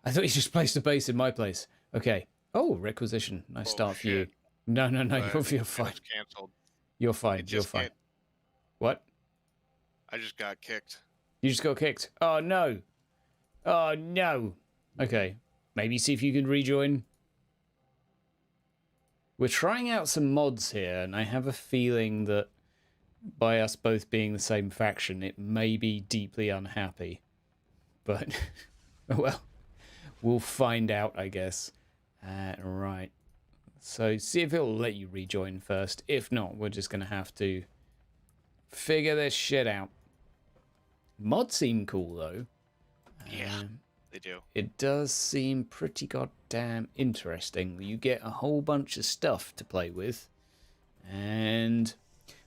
I thought you just placed a base in my place. Okay. Oh, requisition. Nice start for you. No, you're fine. Canceled. You're fine. You're fine. What? I just got kicked. You just got kicked. Oh no. Oh no. Okay. Maybe see if you can rejoin. We're trying out some mods here, and I have a feeling that by us both being the same faction, it may be deeply unhappy. But, well, we'll find out, I guess. Right. So, see if it'll let you rejoin first. If not, we're just going to have to figure this shit out. Mods seem cool, though. Yeah, they do. It does seem pretty goddamn interesting. You get a whole bunch of stuff to play with. And,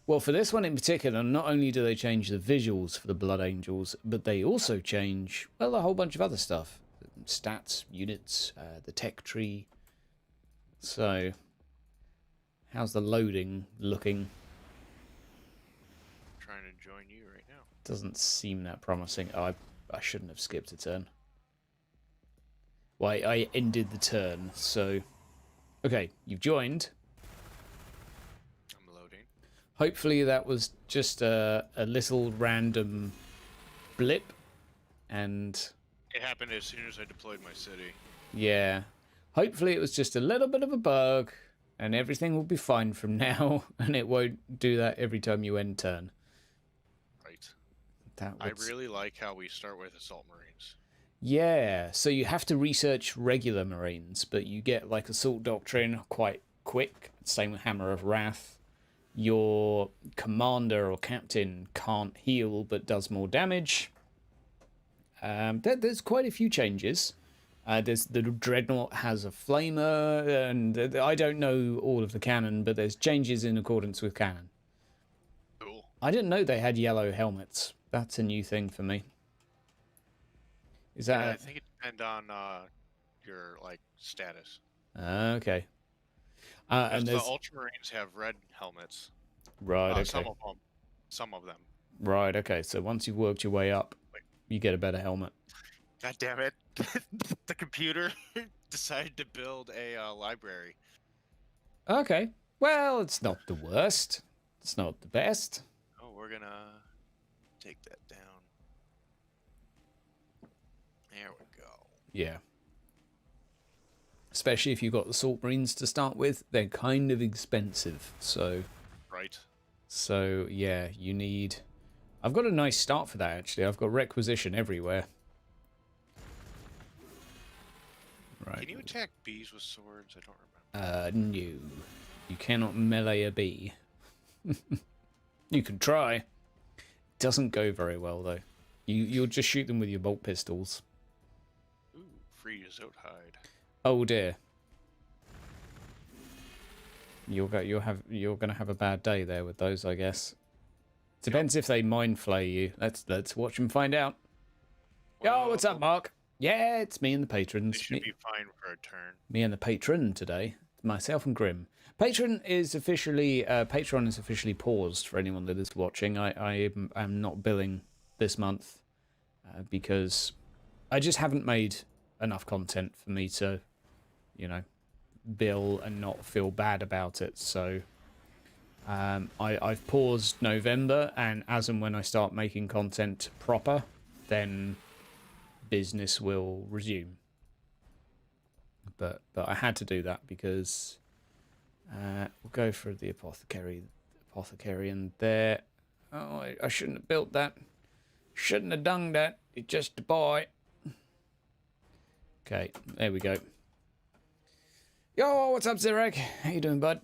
well, for this one in particular, not only do they change the visuals for the Blood Angels, but they also change, well, a whole bunch of other stuff. Stats, units, the tech tree. So, how's the loading looking? I'm trying to join you right now. Doesn't seem that promising. Oh, I shouldn't have skipped a turn. Well, I ended the turn, so... Okay, you've joined. I'm loading. Hopefully that was just a little random blip, and... It happened as soon as I deployed my city. Yeah. Hopefully it was just a little bit of a bug, and everything will be fine from now, and it won't do that every time you end turn. Right. I really like how we start with Assault Marines. Yeah, so you have to research regular Marines, but you get like Assault Doctrine quite quick. Same with Hammer of Wrath. Your commander or captain can't heal, but does more damage. There's quite a few changes. There's the Dreadnought has a flamer, and I don't know all of the canon, but there's changes in accordance with canon. Cool. I didn't know they had yellow helmets. That's a new thing for me. Is that? Yeah, I think it depends on your status. Okay. And the Ultramarines have red helmets. Right. Okay. Some of them. Right. Okay. So once you've worked your way up, you get a better helmet. God damn it! The computer decided to build a library. Okay. Well, it's not the worst. It's not the best. Oh, we're gonna take that down. There we go. Yeah. Especially if you've got the Assault Marines to start with, they're kind of expensive. So. Right. So yeah, you need. I've got a nice start for that actually. I've got requisition everywhere. Right. Can you attack bees with swords? I don't remember. No. You cannot melee a bee. You can try. It doesn't go very well though. You'll just shoot them with your bolt pistols. Ooh, free Zote hide. Oh dear. You're gonna have a bad day there with those, I guess. Depends if they mind flay you. Let's watch them find out. Well, yo, what's up, Mark? Yeah, it's me and the patrons. They should be fine for a turn. Me and the patron today. Myself and Grim. Patreon is officially paused for anyone that is watching. I am not billing this month because I just haven't made enough content for me to, bill and not feel bad about it. So I've paused November, and as and when I start making content proper, then business will resume. But I had to do that because we'll go for the apothecary in there. Oh, I shouldn't have built that. Shouldn't have done that. It's just a boy. Okay, there we go. Yo, what's up, Zerg? How you doing, bud?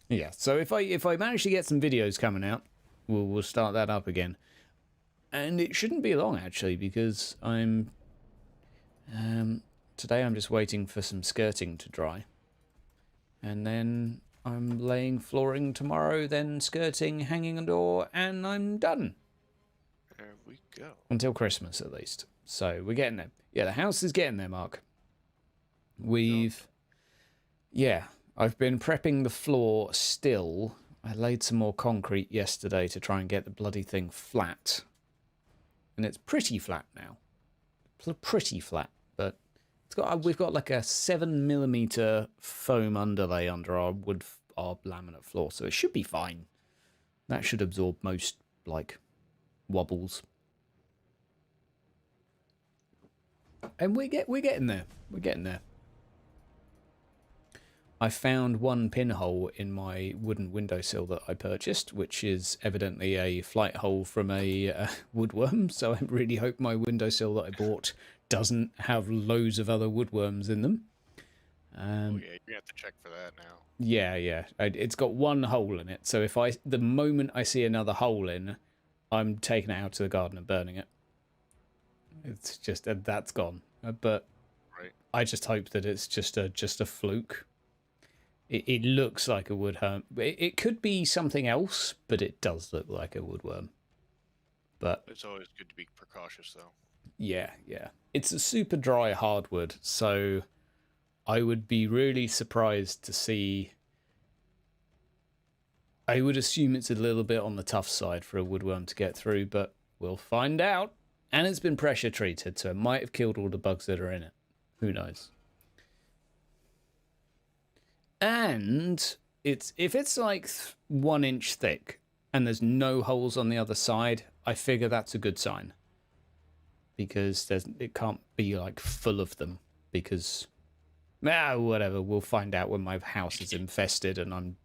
Yeah, so if I manage to get some videos coming out, we'll start that up again. And it shouldn't be long, actually, because I'm... today I'm just waiting for some skirting to dry. And then I'm laying flooring tomorrow, then skirting, hanging a door, and I'm done. There we go. Until Christmas, at least. So, we're getting there. Yeah, the house is getting there, Mark. Yeah, I've been prepping the floor still. I laid some more concrete yesterday to try and get the bloody thing flat. And it's pretty flat now. Pretty flat. but we've got like a 7mm foam underlay under our laminate floor, so it should be fine. That should absorb most like wobbles. And we're getting there. We're getting there. I found one pinhole in my wooden windowsill that I purchased, which is evidently a flight hole from a woodworm. So I really hope my windowsill that I bought doesn't have loads of other woodworms in them. Oh yeah, you have to check for that now. Yeah. It's got one hole in it. So the moment I see another hole in, I'm taking it out to the garden and burning it. It's just that's gone. But right. I just hope that it's just a fluke. It looks like a woodworm. It could be something else, but it does look like a woodworm. But it's always good to be precautious, though. Yeah. It's a super dry hardwood, so I would be really surprised to see. I would assume it's a little bit on the tough side for a woodworm to get through, but we'll find out. And it's been pressure treated, so it might have killed all the bugs that are in it. Who knows? And if it's like 1 inch thick and there's no holes on the other side, I figure that's a good sign. Because it can't be like full of them. Because, whatever, we'll find out when my house is infested and I'm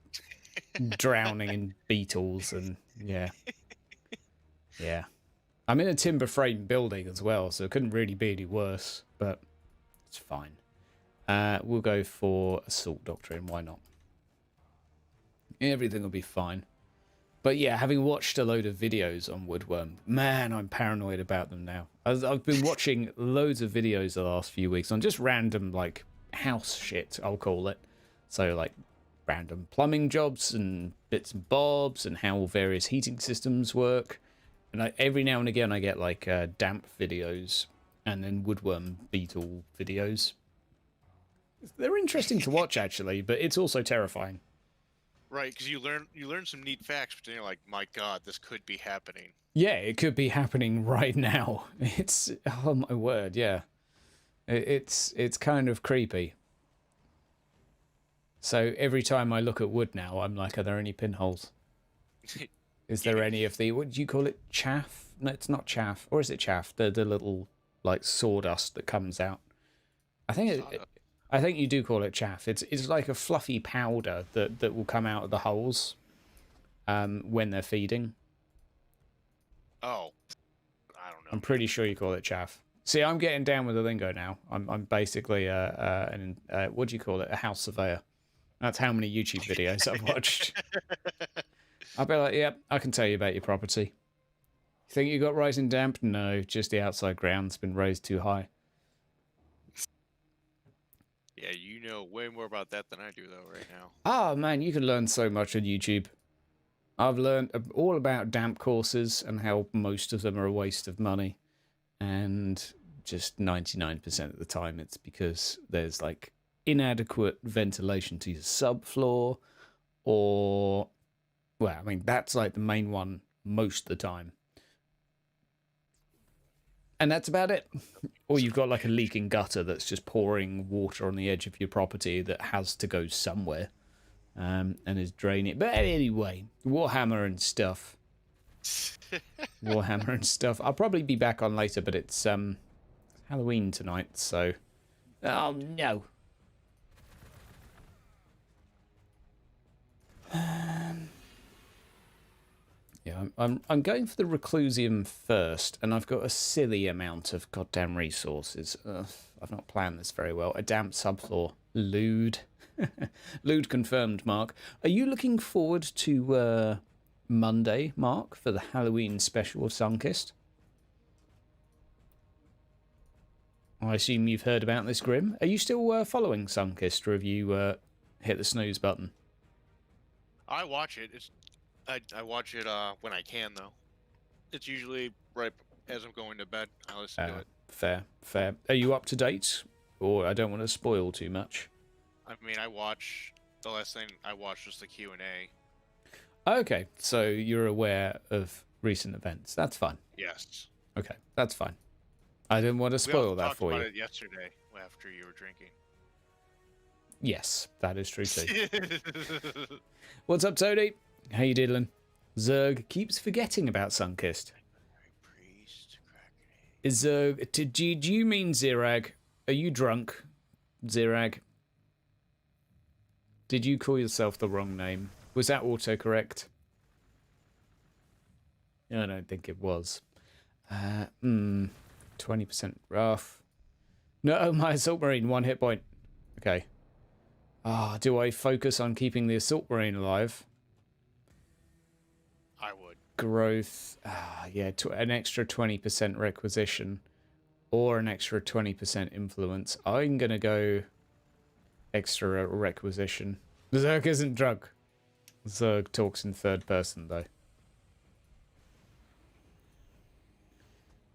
drowning in beetles and yeah. I'm in a timber frame building as well, so it couldn't really be any worse, but it's fine. We'll go for Assault Doctrine, why not? Everything will be fine. But yeah, having watched a load of videos on woodworm, man, I'm paranoid about them now. I've been watching loads of videos the last few weeks on just random, like, house shit, I'll call it. So, like, random plumbing jobs and bits and bobs and how various heating systems work. And every now and again I get, like, damp videos and then woodworm beetle videos. They're interesting to watch, actually, but it's also terrifying. Right, because you learn some neat facts, but then you're like, my God, this could be happening. Yeah, it could be happening right now. It's, oh my word, yeah. It's kind of creepy. So every time I look at wood now, I'm like, are there any pinholes? Is there any of the, what do you call it, chaff? No, it's not chaff. Or is it chaff? The little, like, sawdust that comes out. I think you do call it chaff. It's like a fluffy powder that will come out of the holes when they're feeding. Oh, I don't know. I'm pretty sure you call it chaff. See, I'm getting down with the lingo now. I'm basically what do you call it? A house surveyor. That's how many YouTube videos I've watched. I'll be like, yep, I can tell you about your property. You think you got rising damp? No, just the outside ground's been raised too high. Yeah, you know way more about that than I do, though, right now. Oh, man, you can learn so much on YouTube. I've learned all about damp courses and how most of them are a waste of money. And just 99% of the time it's because there's, like, inadequate ventilation to your subfloor or... Well, I mean, that's, like, the main one most of the time. And that's about it. Or you've got like a leaking gutter that's just pouring water on the edge of your property that has to go somewhere and is draining. But anyway, Warhammer and stuff. Warhammer and stuff. I'll probably be back on later, but it's Halloween tonight, so... Oh, no. Yeah, I'm going for the Reclusium first, and I've got a silly amount of goddamn resources. I've not planned this very well. A damp subfloor. Lewd. Lewd confirmed, Mark. Are you looking forward to Monday, Mark, for the Halloween special of Sunkist? I assume you've heard about this, Grim. Are you still following Sunkist, or have you hit the snooze button? I watch it. I watch it when I can, though. It's usually right as I'm going to bed. I listen to it. Fair. Are you up to date? Or I don't want to spoil too much. I mean, the last thing I watched was the Q&A. Okay, so you're aware of recent events. That's fine. Yes. Okay, that's fine. I didn't want to We also spoil that talked for about you. it yesterday after you were drinking. Yes, that is true too. What's up, Tony? How you diddling? Zerg keeps forgetting about Sunkist. Priest, Is Zerg... Do you mean Zirag? Are you drunk, Zirag? Did you call yourself the wrong name? Was that autocorrect? I don't think it was. 20% rough. No, my assault marine, 1 hit point. Okay. Ah, do I focus on keeping the assault marine alive? I would. Growth. Yeah, an extra 20% requisition. Or an extra 20% influence. I'm gonna go extra requisition. Zerg isn't drunk. Zerg talks in third person, though.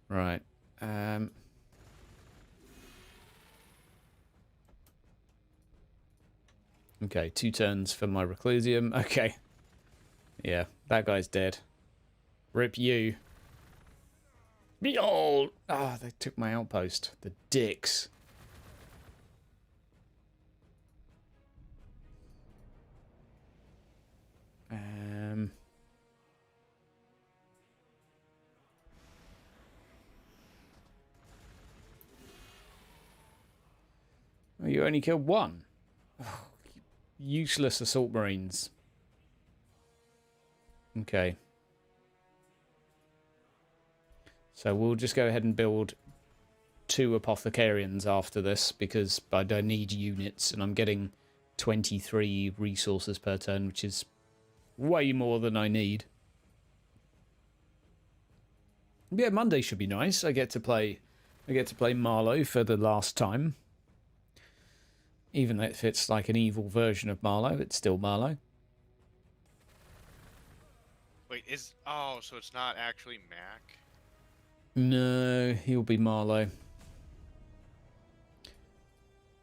Right. Okay, 2 turns for my Reclusium. Okay. Yeah, that guy's dead. Rip you. Behold! Ah, they took my outpost. The dicks. Oh, you only killed 1. Oh, useless assault marines. Okay. So we'll just go ahead and build 2 apothecarians after this because I don't need units and I'm getting 23 resources per turn, which is way more than I need. Yeah, Monday should be nice. I get to play Marlow for the last time. Even if it's like an evil version of Marlow, it's still Marlow. Wait, so it's not actually Mac? No, he'll be Marlow.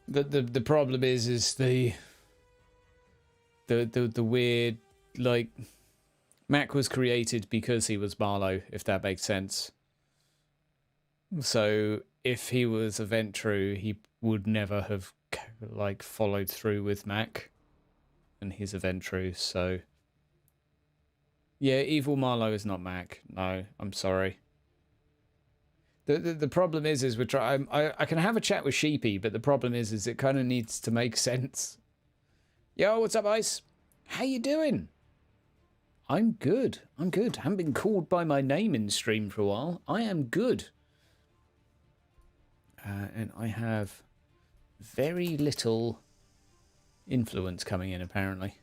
The problem is the weird, like, Mac was created because he was Marlow, if that makes sense. So if he was a Ventru, he would never have like followed through with Mac, and he's a Ventru, so yeah, evil Marlow is not Mac. No, I'm sorry. The problem is we're trying. I can have a chat with Sheepy, but the problem is it kind of needs to make sense. Yo, what's up, Ice? How you doing? I'm good. I'm good. Haven't been called by my name in stream for a while. I am good. And I have very little influence coming in, apparently.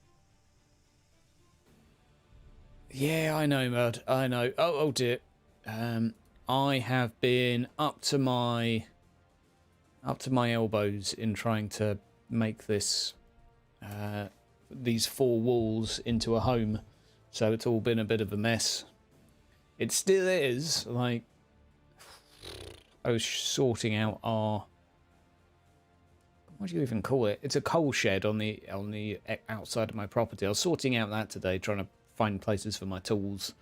Yeah, I know, Mud. I know. Oh dear. I have been up to my elbows in trying to make this these 4 walls into a home, so it's all been a bit of a mess. It still is. Like, I was sorting out our, what do you even call it? It's a coal shed on the outside of my property. I was sorting out that today, trying to find places for my tools.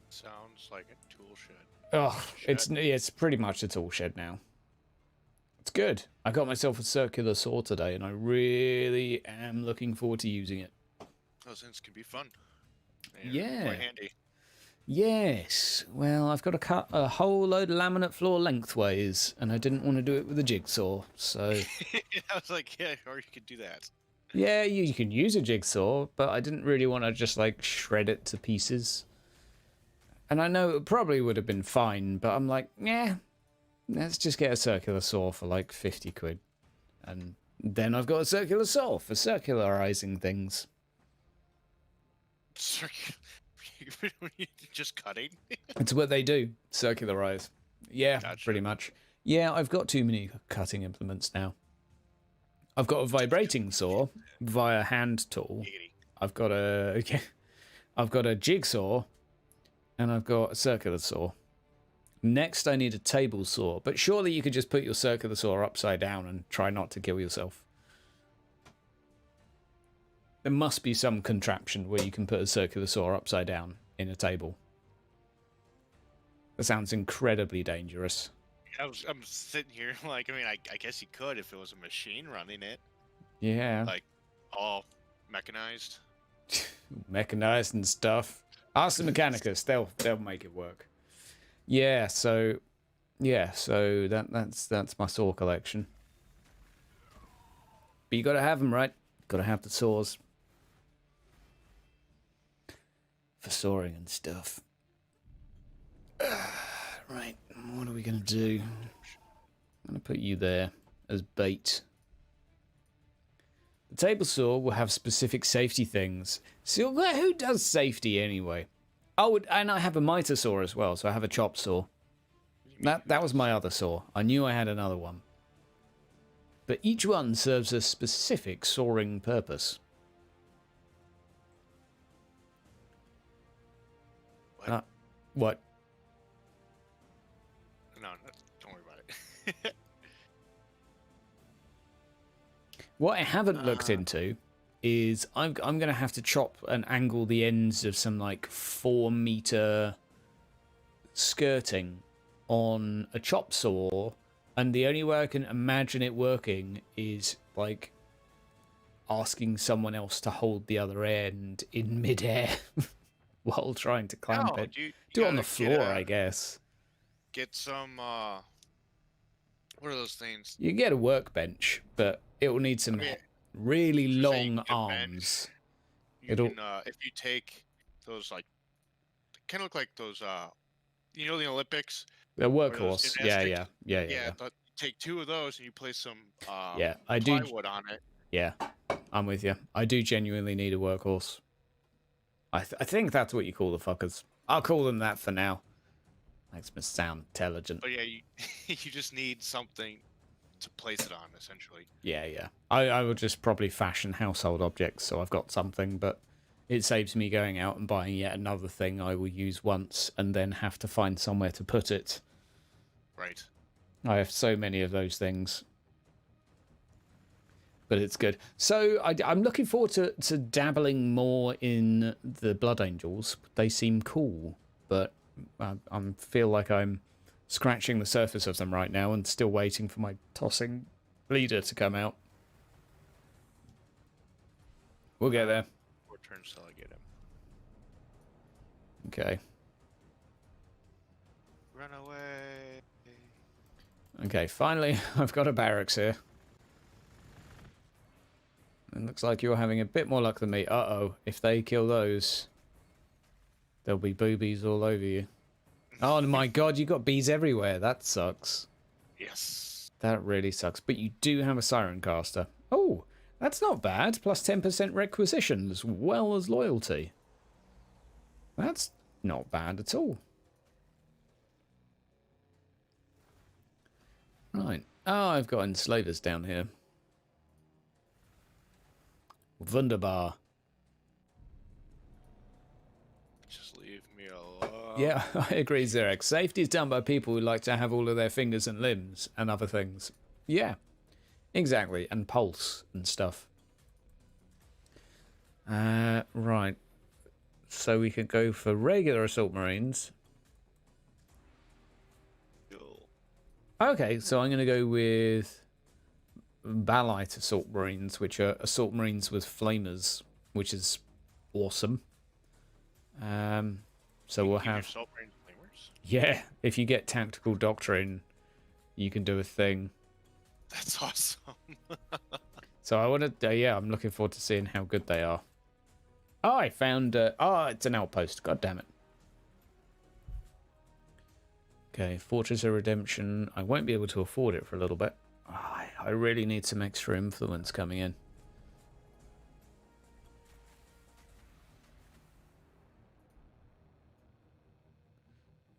Sounds like a tool shed. Oh, it's pretty much a tool shed now. It's good. I got myself a circular saw today, and I really am looking forward to using it. Those things can be fun. Yeah. Quite handy. Yes. Well, I've got to cut a whole load of laminate floor lengthways, and I didn't want to do it with a jigsaw, so... I was like, yeah, or you could do that. Yeah, you can use a jigsaw, but I didn't really want to just, like, shred it to pieces. And I know it probably would have been fine, but I'm like, yeah, let's just get a circular saw for, like, 50 quid. And then I've got a circular saw for circularizing things. Just cutting? It's what they do, circularize. Yeah, gotcha. Pretty much. Yeah, I've got too many cutting implements now. I've got a vibrating saw via hand tool. I've got a jigsaw, and I've got a circular saw. Next, I need a table saw, but surely you could just put your circular saw upside down and try not to kill yourself. There must be some contraption where you can put a circular saw upside down in a table. That sounds incredibly dangerous. I'm sitting here like, I mean, I guess you could if it was a machine running it, Yeah. like all mechanized. Mechanized and stuff. Ask the Mechanicus, they'll make it work. Yeah, so that's my saw collection. But you gotta have them, right? Gotta have the saws for sawing and stuff. Right, what are we gonna do? I'm gonna put you there as bait. The table saw will have specific safety things. So who does safety anyway? Oh, and I have a miter saw as well, so I have a chop saw. That was my other saw. I knew I had another one. But each one serves a specific sawing purpose. What? What? No, don't worry about it. What I haven't looked into is I'm going to have to chop and angle the ends of some like 4-meter skirting on a chop saw, and the only way I can imagine it working is like asking someone else to hold the other end in midair while trying to clamp it. Do it on the floor, I guess. Get some what are those things? You can get a workbench, but it will need some really long arms. You can, if you take those, like, kind of look like those, you know, the Olympics. A workhorse. Yeah. Take 2 of those and you place some I do plywood on it. Yeah, I'm with you. I do genuinely need a workhorse. I think that's what you call the fuckers. I'll call them that for now. Makes me sound intelligent. But yeah, you just need something to place it on, essentially. Yeah. I will just probably fashion household objects, so I've got something, but it saves me going out and buying yet another thing I will use once and then have to find somewhere to put it. Right. I have so many of those things. But it's good. So I'm looking forward to dabbling more in the Blood Angels. They seem cool, but I feel like I'm scratching the surface of them right now and still waiting for my tossing leader to come out. We'll get there. 4 turns till I get him. Okay. Run away. Okay, finally I've got a barracks here. It looks like you're having a bit more luck than me. Uh-oh. If they kill those, there'll be boobies all over you. Oh my god, you got bees everywhere. That sucks. Yes. That really sucks. But you do have a Siren Caster. Oh, that's not bad. Plus 10% requisition as well as loyalty. That's not bad at all. Right. Oh, I've got enslavers down here. Wunderbar. Just leave me alone. Yeah, I agree, Zerg. Safety is done by people who like to have all of their fingers and limbs and other things. Yeah, exactly. And pulse and stuff. Right. So we could go for regular assault marines. Okay, so I'm going to go with Balite assault marines, which are assault marines with flamers, which is awesome. So we'll have... Assault marines flamers? Yeah, if you get tactical doctrine, you can do a thing. That's awesome. So I want to... yeah, I'm looking forward to seeing how good they are. Oh, I found... oh, it's an outpost. God damn it. Okay, Fortress of Redemption. I won't be able to afford it for a little bit. I really need some extra influence coming in.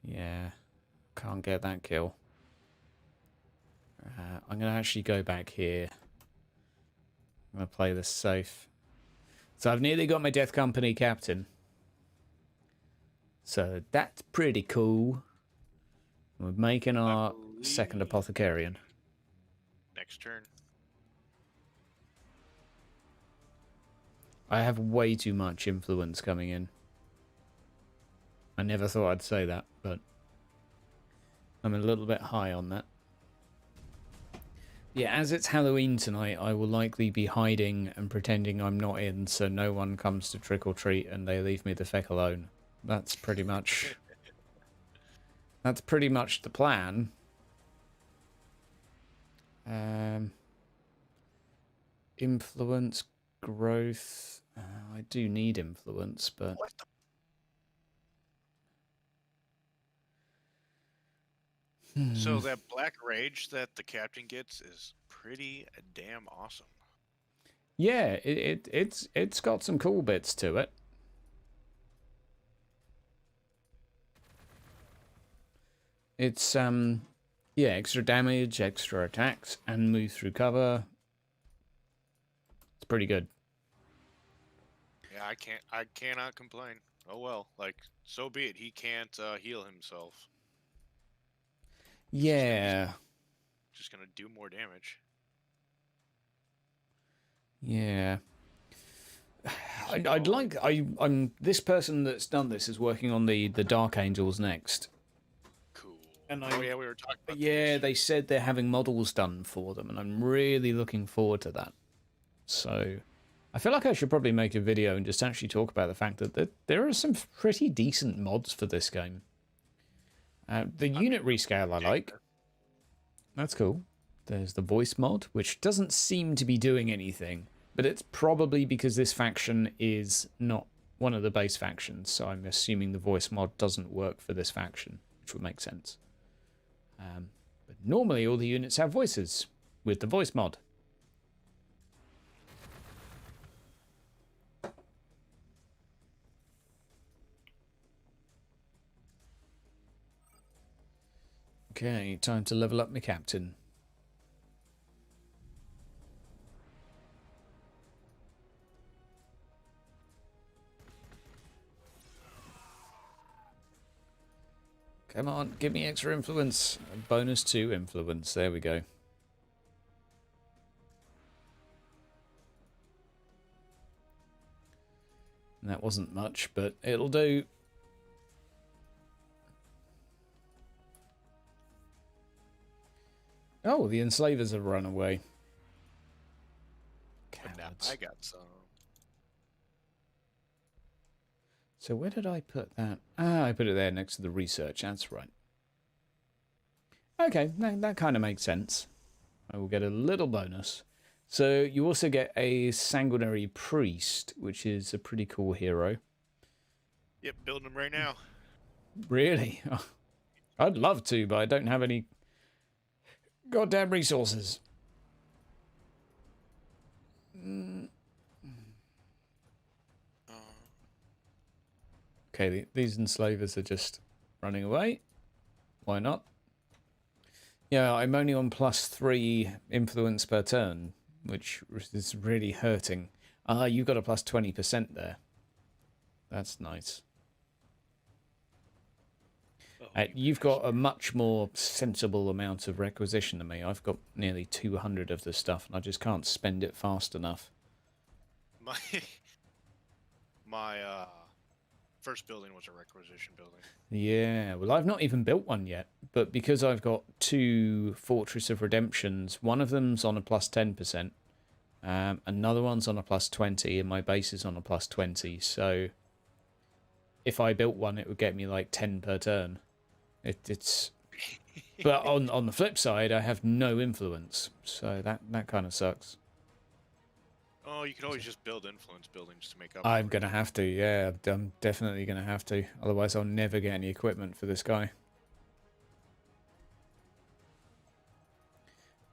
Yeah, can't get that kill. I'm going to actually go back here. I'm going to play this safe. So I've nearly got my Death Company captain. So that's pretty cool. We're making our second Apothecarian. Next turn. I have way too much influence coming in. I never thought I'd say that, but I'm a little bit high on that. Yeah, as it's Halloween tonight, I will likely be hiding and pretending I'm not in so no one comes to trick or treat and they leave me the feck alone. That's pretty much the plan. Influence, growth. I do need influence, but What the? So that black rage that the captain gets is pretty damn awesome. yeah, it's got some cool bits to it. It's yeah, extra damage, extra attacks, and move through cover. It's pretty good. Yeah, I cannot complain. Oh well, like so be it. He can't heal himself. Yeah. Just gonna do more damage. Yeah. I'm this person that's done this is working on the Dark Angels next. Cool. And oh yeah, we were talking about yeah, these. they said they're having models done for them, and I'm really looking forward to that. So I feel like I should probably make a video and just actually talk about the fact that there are some pretty decent mods for this game. The unit rescale I like. That's cool. There's the voice mod, which doesn't seem to be doing anything, but it's probably because this faction is not one of the base factions, so I'm assuming the voice mod doesn't work for this faction, which would make sense. But normally all the units have voices with the voice mod. Okay, time to level up my captain. Come on, give me extra influence. Bonus 2 influence. There we go. That wasn't much, but it'll do. Oh, the enslavers have run away. Cowards. I got some. So where did I put that? Ah, I put it there next to the research. That's right. Okay, that kind of makes sense. I will get a little bonus. So you also get a sanguinary priest, which is a pretty cool hero. Yep, building them right now. Really? I'd love to, but I don't have any goddamn resources. Okay, these enslavers are just running away. Why not? Yeah, I'm only on +3 influence per turn, which is really hurting. Ah, you got a +20% there. That's nice. You've got a much more sensible amount of requisition than me. I've got nearly 200 of the stuff, and I just can't spend it fast enough. My first building was a requisition building. Yeah, well, I've not even built one yet, but because I've got 2 Fortress of Redemptions, one of them's on a +10%, another one's on a +20, and my base is on a +20, so if I built one, it would get me like 10 per turn. It's but on the flip side, I have no influence, so that kind of sucks. Oh, you can always just build influence buildings to make up. I'm gonna have to, yeah, I'm definitely gonna have to. Otherwise, I'll never get any equipment for this guy.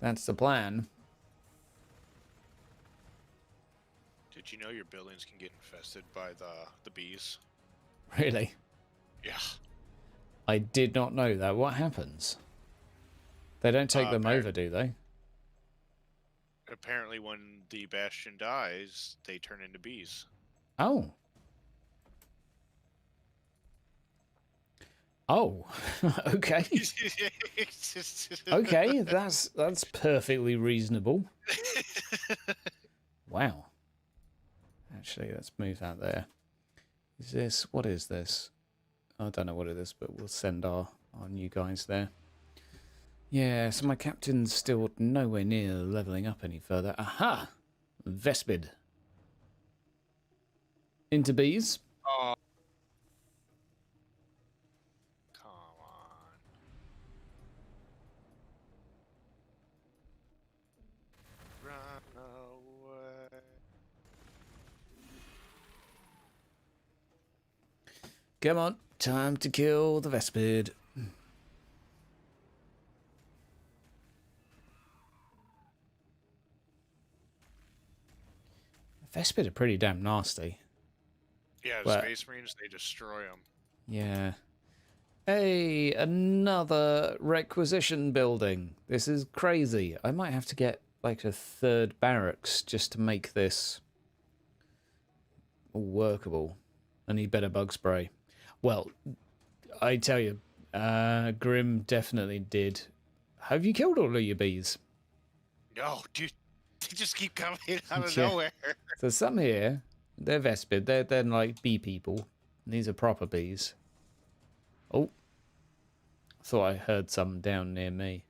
That's the plan. Did you know your buildings can get infested by the bees? Really? Yeah. I did not know that. What happens? They don't take them over, do they? Apparently, when the bastion dies, they turn into bees. Oh. Oh. Okay. Okay, that's perfectly reasonable. Wow. Actually, let's move that there. What is this? I don't know what it is, but we'll send our new guys there. Yeah, so my captain's still nowhere near leveling up any further. Aha! Vespid. Into bees. Oh, come on. Run away. Come on, time to kill the Vespid. Vespid are pretty damn nasty. Yeah, the But, Space Marines, they destroy them. yeah. Hey, another requisition building. This is crazy. I might have to get like a third barracks just to make this all workable. I need better bug spray. Well, I tell you, Grim definitely did. Have you killed all of your bees? No, dude, they just keep coming out of Yeah. nowhere. So some here, they're Vespid. They're like bee people. These are proper bees. Oh, thought I heard some down near me.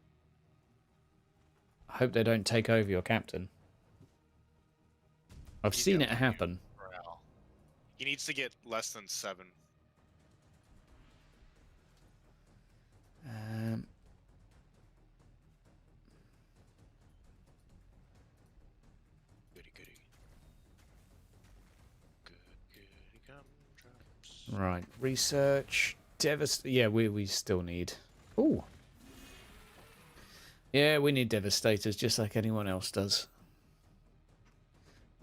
I hope they don't take over your captain. I've He's seen got it happen. morale. He needs to get less than 7. Goody goody. Good goody gumdrops. Right, research, yeah, we still need. Ooh. Yeah, we need devastators just like anyone else does.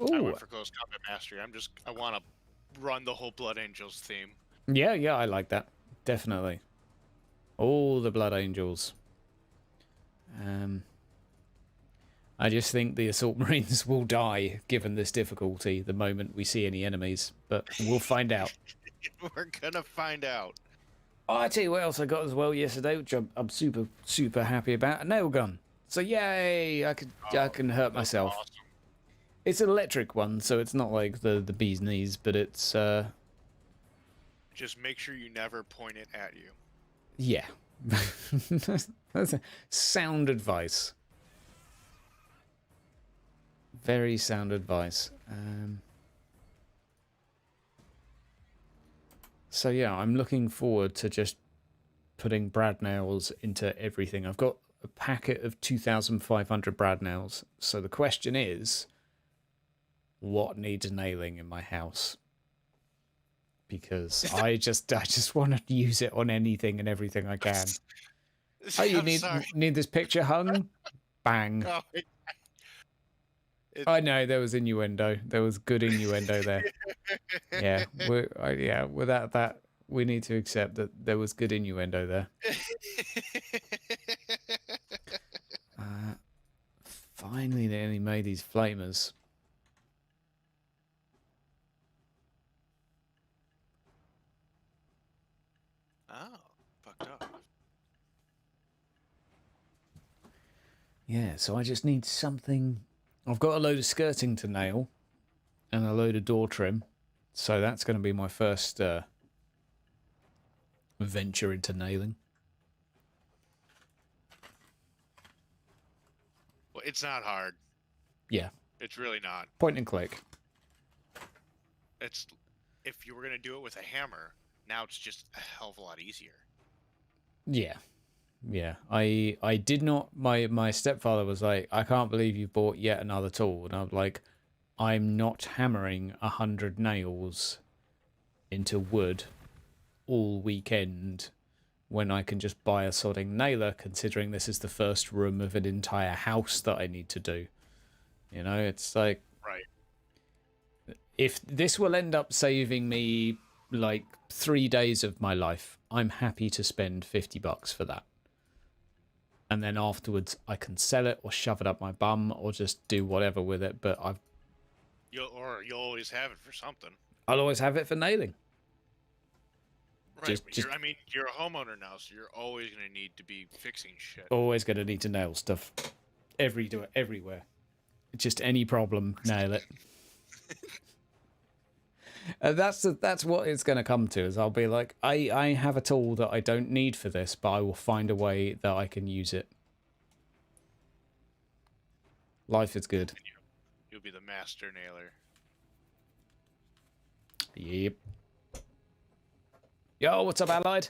I Ooh. went for close combat mastery. I want to run the whole Blood Angels theme. Yeah, I like that. Definitely. All the Blood Angels. I just think the Assault Marines will die given this difficulty the moment we see any enemies, but we'll find out. We're gonna find out. Oh, I tell you what else I got as well yesterday, which I'm super happy about. A nail gun. So yay, I can hurt That's myself. awesome. It's an electric one, so it's not like the bee's knees, but it's Just make sure you never point it at you. yeah. That's a sound advice. Very sound advice. So yeah, I'm looking forward to just putting brad nails into everything. I've got a packet of 2,500 brad nails. So the question is, what needs nailing in my house? Because I just want to use it on anything and everything I can. Oh, you need this picture hung? Bang. Oh, I know there was innuendo. There was good innuendo there. Yeah, without that, we need to accept that there was good innuendo there. Finally, they only made these flamers. Oh, fucked up. Yeah, so I just need something. I've got a load of skirting to nail and a load of door trim. So that's going to be my first venture into nailing. Well, it's not hard. Yeah. It's really not. Point and click. It's if you were gonna do it with a hammer, now it's just a hell of a lot easier. Yeah. Yeah. I did not. My stepfather was like, I can't believe you bought yet another tool. And I'm like, I'm not hammering 100 nails into wood all weekend when I can just buy a sodding nailer, considering this is the first room of an entire house that I need to do. You know, it's like, Right. if this will end up saving me like 3 days of my life, I'm happy to spend $50 for that. And then afterwards I can sell it or shove it up my bum or just do whatever with it, but You'll always have it for something. I'll always have it for nailing. Right. I mean, you're a homeowner now, so you're always gonna need to be fixing shit. Always going to need to nail stuff. Everywhere. Just any problem, nail it. That's what it's going to come to, is I'll be like, I have a tool that I don't need for this, but I will find a way that I can use it. Life is good. And you'll be the master nailer. Yep. Yo, what's up, Allied?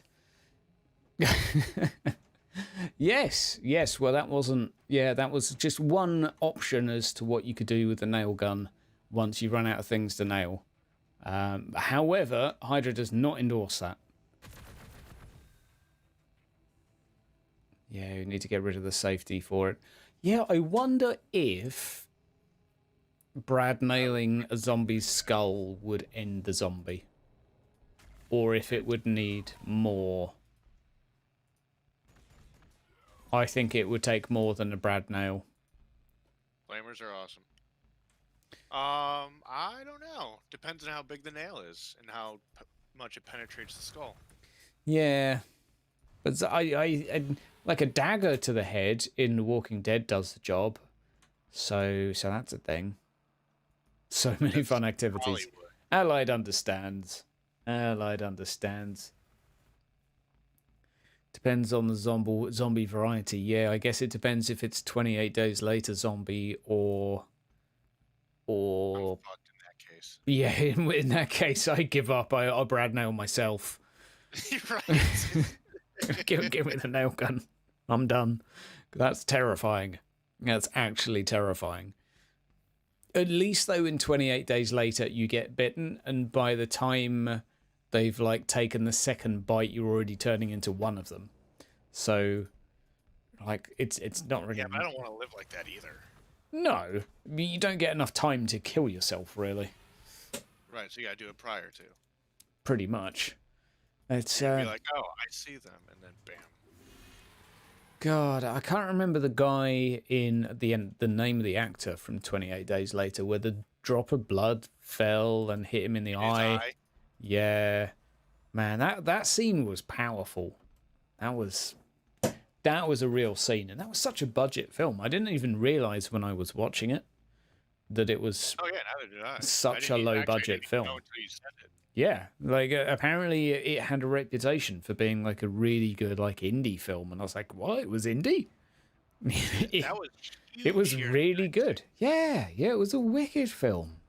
Yes. Well, that wasn't. Yeah, that was just one option as to what you could do with the nail gun once you run out of things to nail. However, Hydra does not endorse that. Yeah, you need to get rid of the safety for it. Yeah, I wonder if Brad nailing a zombie's skull would end the zombie. Or if it would need more. I think it would take more than a Brad nail. Flamers are awesome. I don't know. Depends on how big the nail is and how much it penetrates the skull. Yeah. But I like a dagger to the head in The Walking Dead does the job. So that's a thing. So many fun activities. Allied understands. Allied understands. Depends on the zombie variety. Yeah, I guess it depends if it's 28 days later zombie or I'm fucked in that case. Yeah, in that case I give up. I'll Brad nail myself. Right. Give me the nail gun. I'm done. That's terrifying. That's actually terrifying. At least though in 28 days later you get bitten, and by the time they've like taken the second bite you're already turning into one of them. So like it's not really. Yeah, but I don't want to live like that either. No. You don't get enough time to kill yourself really. Right, so you gotta do it prior to. Pretty much. It's be like, oh, I see them, and then bam. God, I can't remember the guy in the name of the actor from 28 Days Later, where the drop of blood fell and hit him in the eye. Yeah, man, that scene was powerful. That was a real scene, and that was such a budget film. I didn't even realize when I was watching it that it was. Oh yeah, neither did I. Such a low budget film. Know until you said it. Yeah, like apparently it had a reputation for being like a really good like indie film, and I was like, what? It was indie? It was really good. Yeah, it was a wicked film.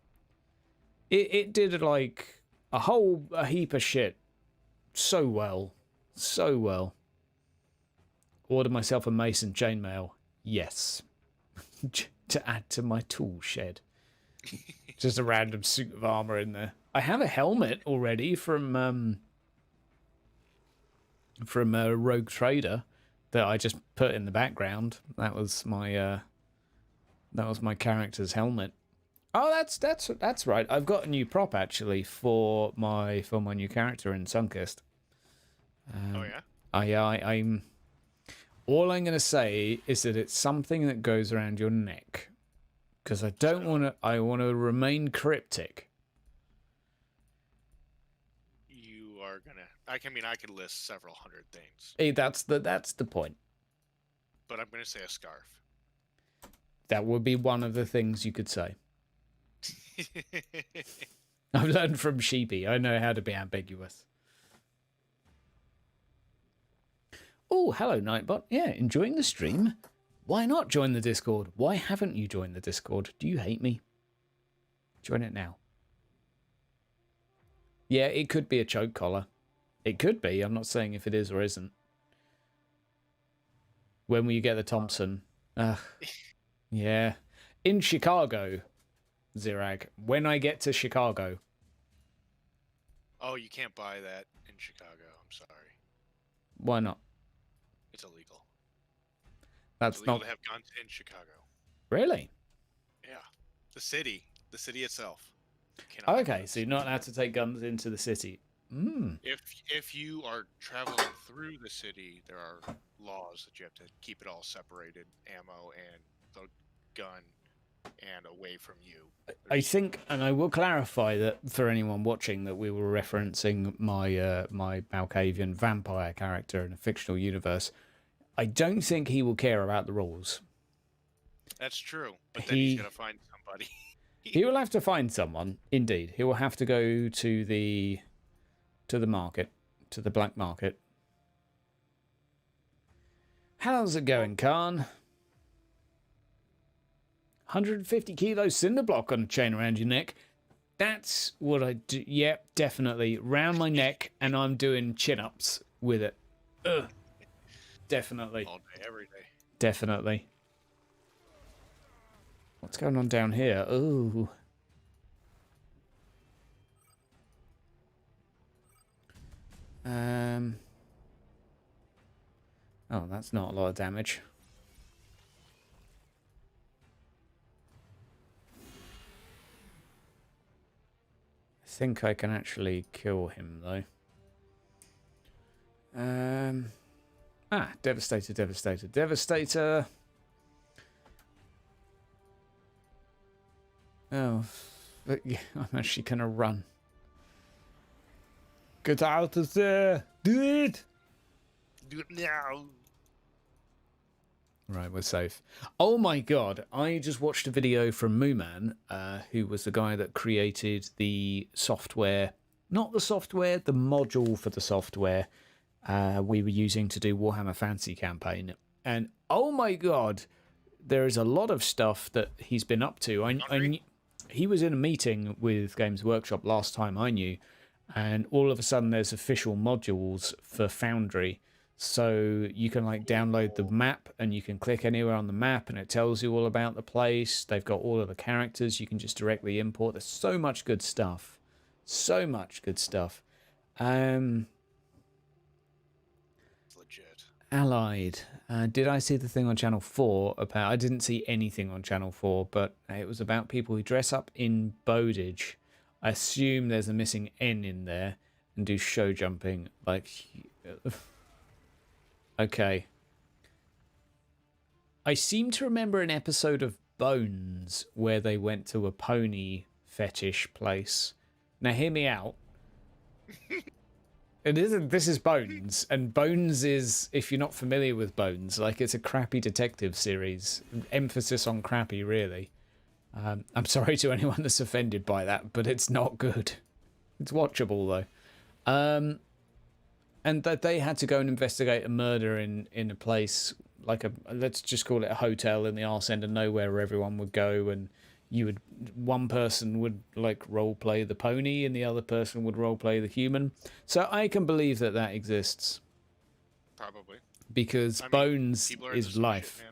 It did like a heap of shit so well. Ordered myself a mason chainmail. Yes. To add to my tool shed. Just a random suit of armor in there. I have a helmet already from a rogue trader that I just put in the background. That was my character's helmet. Oh, that's right. I've got a new prop actually for my new character in Sunkist. Oh yeah. I'm. All I'm gonna say is that it's something that goes around your neck, because I don't want to. I want to remain cryptic. You are gonna. I could list several hundred things. Hey, that's the point. But I'm gonna say a scarf. That would be one of the things you could say. I've learned from Sheepy. I know how to be ambiguous. Oh, hello, Nightbot. Yeah, enjoying the stream? Why not join the Discord? Why haven't you joined the Discord? Do you hate me? Join it now. Yeah, it could be a choke collar. It could be. I'm not saying if it is or isn't. When will you get the Thompson? Yeah. In Chicago, Zerg. When I get to Chicago. Oh, you can't buy that in Chicago. I'm sorry. Why not? It's illegal. That's it's illegal not to have guns in Chicago. Really? Yeah. The city itself. Okay, so you're not allowed to take guns into the city. If you are traveling through the city, there are laws that you have to keep it all separated, ammo and the gun, and away from you. I think, and I will clarify that for anyone watching, that we were referencing my my Malkavian vampire character in a fictional universe. I don't think he will care about the rules. That's true, but then he's got to find somebody. He will have to find someone, indeed. He will have to go to the market, to the black market. How's it going, Khan? 150 kilo cinder block on a chain around your neck. That's what I do. Yeah, definitely. Round my neck, and I'm doing chin-ups with it. Ugh. Definitely. All day, every day. Definitely. What's going on down here? Ooh. Oh, that's not a lot of damage. I think I can actually kill him, though. Devastator, Devastator, Devastator. Oh, but yeah, I'm actually gonna run. Get out of there! Do it! Do it now. Right, we're safe. Oh my god, I just watched a video from Mooman, who was the guy that created the software, not the software, the module for the software we were using to do Warhammer Fantasy Campaign. And oh my god, there is a lot of stuff that he's been up to. He was in a meeting with Games Workshop last time I knew, and all of a sudden there's official modules for Foundry. So you can like download the map and you can click anywhere on the map and it tells you all about the place. They've got all of the characters you can just directly import. There's so much good stuff. So much good stuff. Legit. Allied. Did I see the thing on Channel 4 about... I didn't see anything on Channel 4, but it was about people who dress up in bowdage. I assume there's a missing N in there and do show jumping. Like... Okay. I seem to remember an episode of Bones where they went to a pony fetish place. Now hear me out. This is Bones, and Bones is, if you're not familiar with Bones, like it's a crappy detective series. Emphasis on crappy, really. I'm sorry to anyone that's offended by that, but it's not good. It's watchable though. And that they had to go and investigate a murder in a place like let's just call it a hotel in the arse end of nowhere where everyone would go, and one person would like role play the pony and the other person would role play the human. So I can believe that exists. Probably. Because Bones is life. Shit,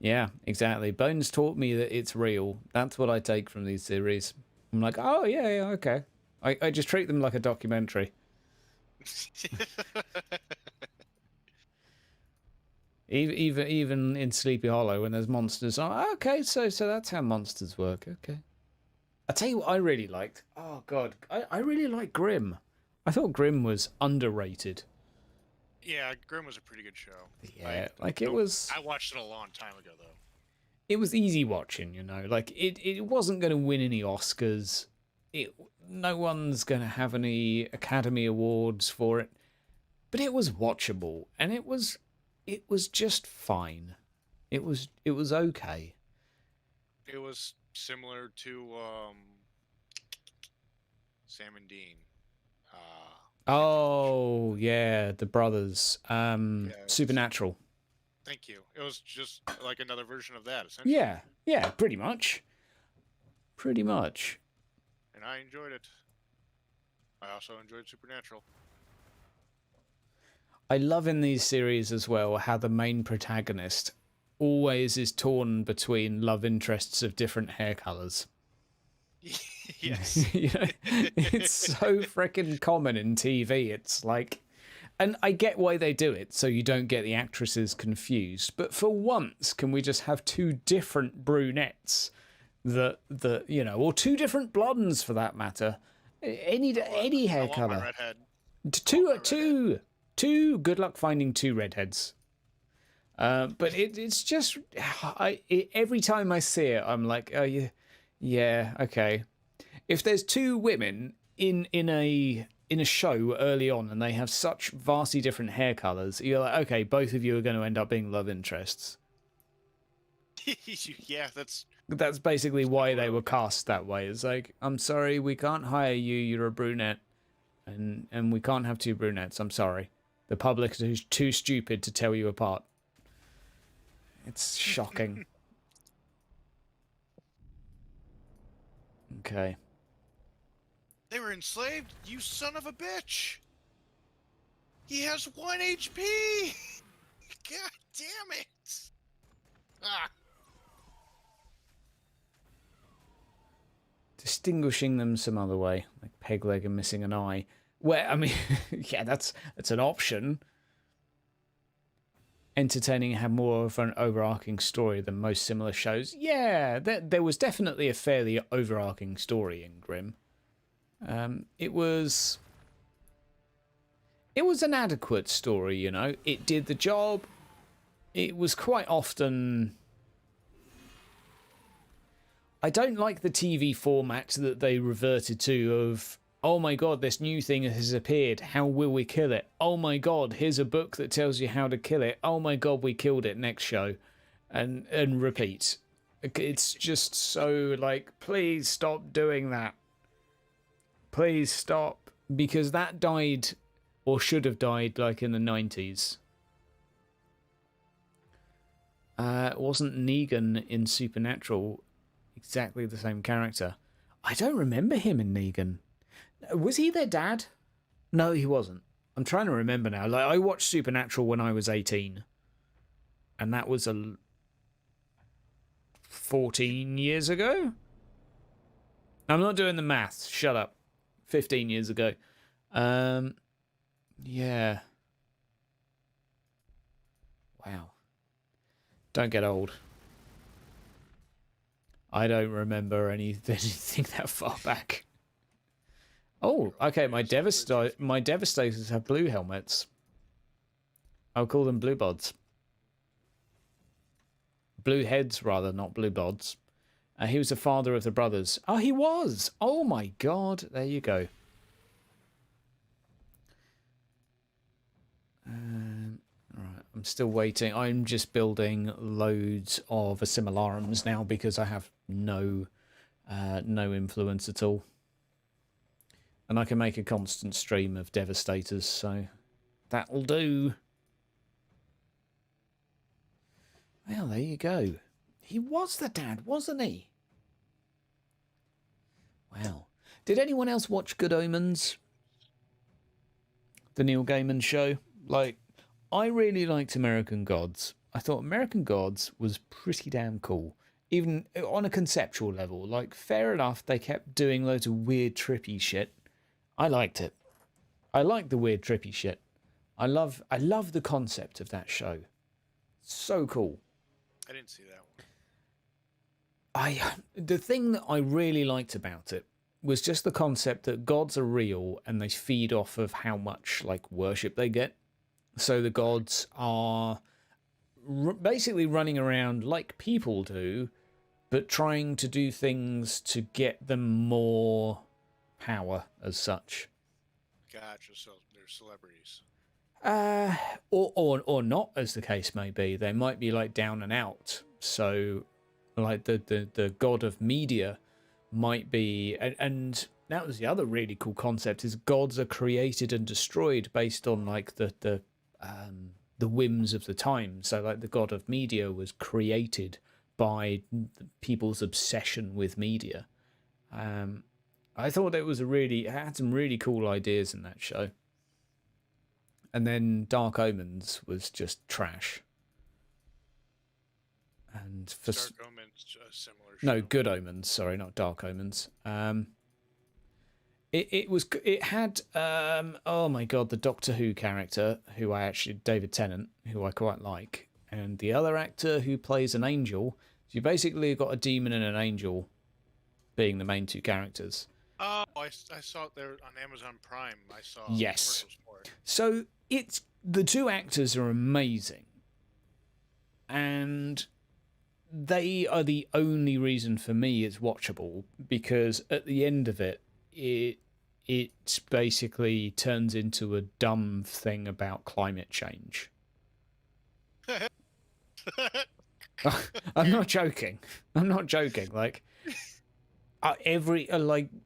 yeah, exactly. Bones taught me that it's real. That's what I take from these series. I'm like, oh yeah, okay. I just treat them like a documentary. Even in Sleepy Hollow when there's monsters. Oh, okay, so that's how monsters work. Okay. I tell you what I really liked. Oh god, I really like Grimm. I thought Grimm was underrated. Yeah, Grimm was a pretty good show. Yeah, it was... I watched it a long time ago, though. It was easy watching, you know. Like, it wasn't going to win any Oscars. No one's going to have any Academy Awards for it. But it was watchable, and it was just fine. It was okay. It was similar to Sam and Dean. Oh, yeah, the brothers. Supernatural. Thank you. It was just like another version of that, essentially. Yeah, pretty much. Pretty much. And I enjoyed it. I also enjoyed Supernatural. I love in these series as well how the main protagonist always is torn between love interests of different hair colours. Yes. You know, it's so freaking common in TV. It's like, and I get why they do it, so you don't get the actresses confused. But for once, can we just have two different brunettes that you know, or two different blondes for that matter? Any hair colour. Two. Good luck finding two redheads. But it's just, every time I see it, I'm like, oh yeah, okay. If there's two women in a show early on and they have such vastly different hair colours, you're like, okay, both of you are going to end up being love interests. Yeah, that's basically why they were cast that way. It's like, I'm sorry, we can't hire you. You're a brunette, and we can't have two brunettes. I'm sorry. The public is too stupid to tell you apart. It's shocking. Okay. They were enslaved? You son of a bitch! He has 1 HP! God damn it! Ah. Distinguishing them some other way, like peg leg and missing an eye. Well, I mean, yeah, that's an option. Entertaining, had more of an overarching story than most similar shows. Yeah, there was definitely a fairly overarching story in Grimm. It was an adequate story, you know. It did the job. It was quite often... I don't like the TV format that they reverted to of, oh my god, this new thing has appeared. How will we kill it? Oh my god, here's a book that tells you how to kill it. Oh my god, we killed it. Next show. And repeat. It's just so like, please stop doing that. Please stop. Because that died, or should have died, like in the 90s. Wasn't Negan in Supernatural exactly the same character? I don't remember him in Negan. Was he their dad? No, he wasn't. I'm trying to remember now. Like, I watched Supernatural when I was 18. And that was 14 years ago? I'm not doing the maths. Shut up. 15 years ago. Yeah. Wow. Don't get old. I don't remember anything that far back. Oh, okay. My Devastators have blue helmets. I'll call them blue bods. Blue heads, rather, not blue bods. He was the father of the brothers. Oh, he was! Oh my god. There you go. Alright, I'm still waiting. I'm just building loads of assimilarums now because I have no influence at all. And I can make a constant stream of Devastators, so that'll do. Well, there you go. He was the dad, wasn't he? Wow. Did anyone else watch Good Omens? The Neil Gaiman show? Like, I really liked American Gods. I thought American Gods was pretty damn cool. Even on a conceptual level. Like, fair enough, they kept doing loads of weird, trippy shit. I liked it. I like the weird, trippy shit. I love the concept of that show. So cool. I didn't see that one. The thing that I really liked about it was just the concept that gods are real and they feed off of how much like worship they get. So the gods are basically running around like people do, but trying to do things to get them more power as such. Gotcha. So they're celebrities. Or not, as the case may be. They might be like down and out. So, like the god of media might be, and that was the other really cool concept, is gods are created and destroyed based on like the whims of the time. So like the god of media was created by people's obsession with media. I thought it had some really cool ideas in that show. And then Dark Omens was just trash. And for Dark Omens, a similar show. no, Good Omens. Sorry, not Dark Omens. It had oh my god, the Doctor Who character David Tennant, who I quite like, and the other actor who plays an angel. So you basically got a demon and an angel being the main two characters. Oh, I saw it there on Amazon Prime. I saw Yes. commercials for it. So the two actors are amazing, and they are the only reason for me it's watchable, because at the end of it basically turns into a dumb thing about climate change. I'm not joking. Like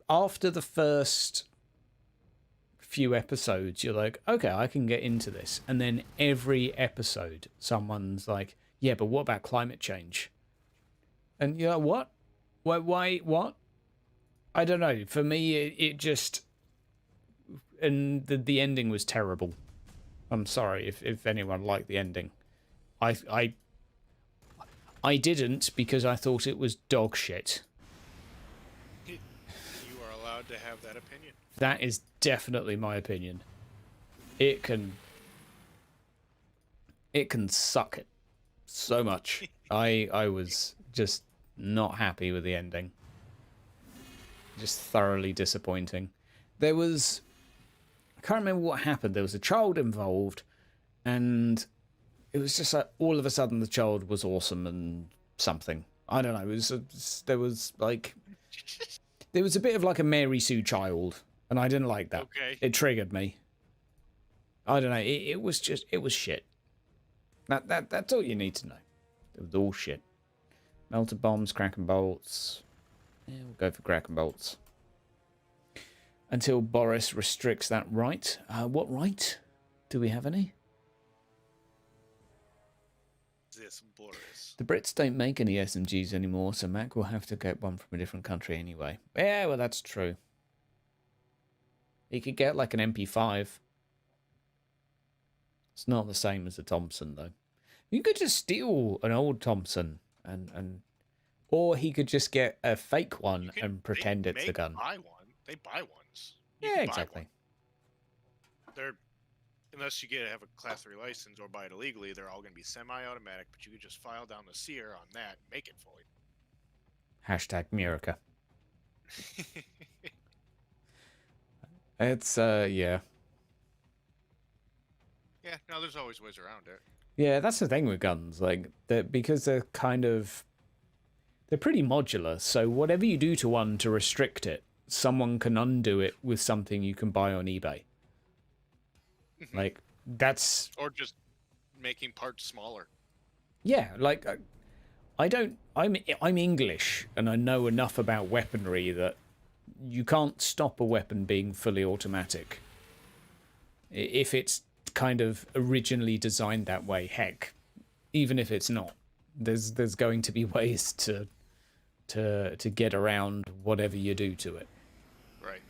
after the first few episodes, you're like, okay, I can get into this, and then every episode, someone's like, yeah, but what about climate change? And you're like, what? Why? What? I don't know. For me, it just... And the ending was terrible. I'm sorry if anyone liked the ending. I didn't because I thought it was dog shit. You are allowed to have that opinion. That is definitely my opinion. It can suck it so much. I was just not happy with the ending. Just thoroughly disappointing. There was... I can't remember what happened. There was a child involved, and it was just like all of a sudden the child was awesome and something. I don't know. There was a bit of like a Mary Sue child, and I didn't like that. Okay. It triggered me. I don't know. It was shit. That's all you need to know. It was all shit. Melted bombs, cracking bolts. Yeah, we'll go for cracking bolts. Until Boris restricts that right. What right? Do we have any? This Boris. The Brits don't make any SMGs anymore, so Mac will have to get one from a different country anyway. Yeah, well, that's true. He could get like an MP5. It's not the same as a Thompson, though. You could just steal an old Thompson, or he could just get a fake one and pretend it's a gun. They buy ones. Yeah, exactly. They're, unless you have a Class 3 license or buy it illegally, they're all going to be semi-automatic, but you could just file down the SEER on that and make it fully. Hashtag Murica. It's, yeah. Yeah, no, there's always ways around it. Yeah, that's the thing with guns, like, because they're they're pretty modular, so whatever you do to one to restrict it, someone can undo it with something you can buy on eBay. Like, that's... Or just making parts smaller. Yeah, like, I'm English, and I know enough about weaponry that you can't stop a weapon being fully automatic. If it's kind of originally designed that way, heck, even if it's not, there's going to be ways to get around whatever you do to it. Right.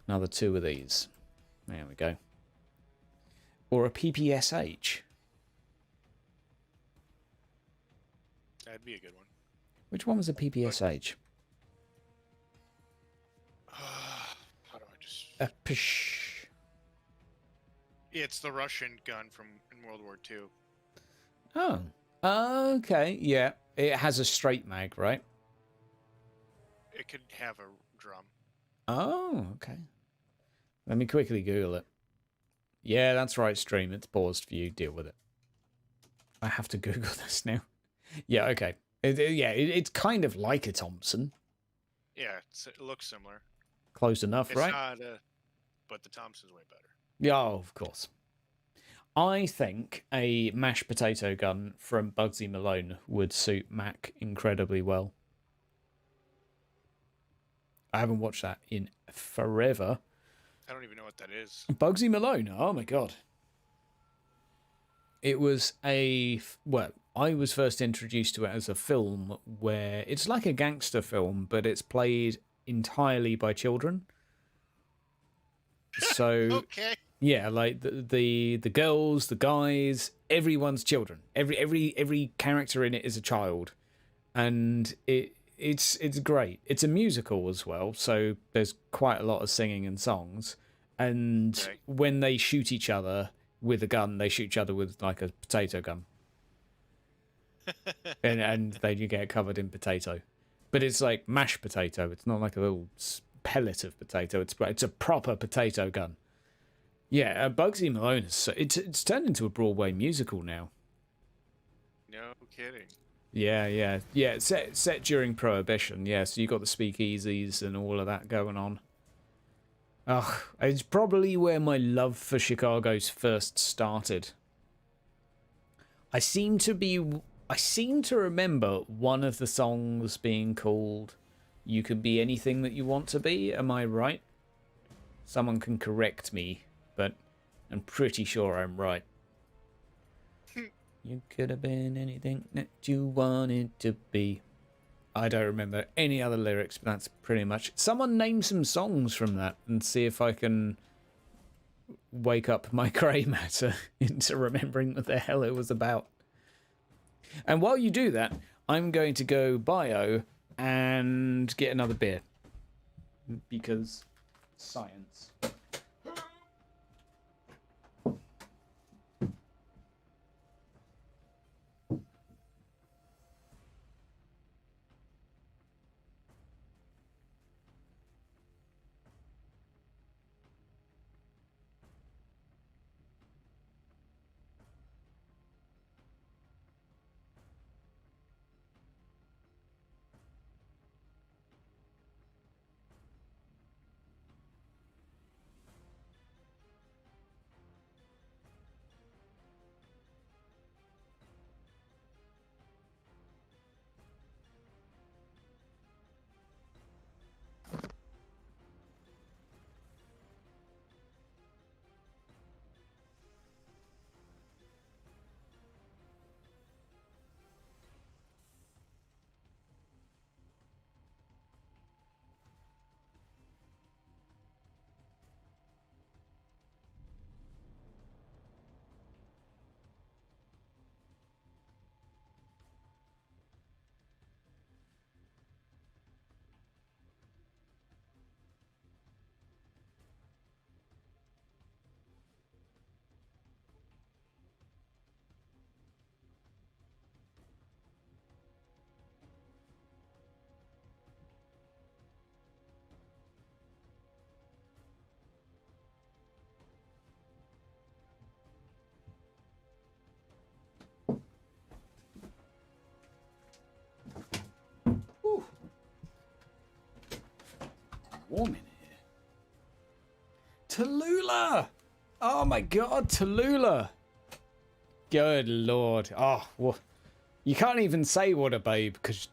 Another 2 of these. There we go. Or a PPSH. That'd be a good one. Which one was a PPSH? How do I just... A psh. It's the Russian gun from in World War II. Oh. Okay, yeah. It has a straight mag, right? It could have a drum. Oh, okay. Let me quickly Google it. Yeah, that's right, stream. It's paused for you. Deal with it. I have to Google this now. Yeah, okay. It's kind of like a Thompson. Yeah, it looks similar. Close enough, right? It's not, but the Thompson's way better. Yeah, of course. I think a mashed potato gun from Bugsy Malone would suit Mac incredibly well. I haven't watched that in forever. I don't even know what that is. Bugsy Malone, oh my god. It was well, I was first introduced to it as a film where it's like a gangster film, but it's played entirely by children. So, okay. Yeah, like the girls, the guys, everyone's children. Every character in it is a child, and it's great. It's a musical as well, so there's quite a lot of singing and songs. And Okay. when they shoot each other with a gun, they shoot each other with like a potato gun, and then you get covered in potato. But it's like mashed potato. It's not like a little pellet of potato. It's a proper potato gun. Yeah, Bugsy Malone it's turned into a Broadway musical now. No kidding. Yeah. Set during Prohibition. Yeah, so you got the speakeasies and all of that going on. Ugh, it's probably where my love for Chicago's first started. I seem to remember one of the songs being called "You Can Be Anything That You Want to Be." Am I right? Someone can correct me, but I'm pretty sure I'm right. You could have been anything that you wanted to be. I don't remember any other lyrics, but that's pretty much... Someone name some songs from that and see if I can wake up my grey matter into remembering what the hell it was about. And while you do that, I'm going to go bio and get another beer. Because science. Warm in here. Tallulah! Oh my god, Tallulah! Good lord. Oh, well, you can't even say what a babe because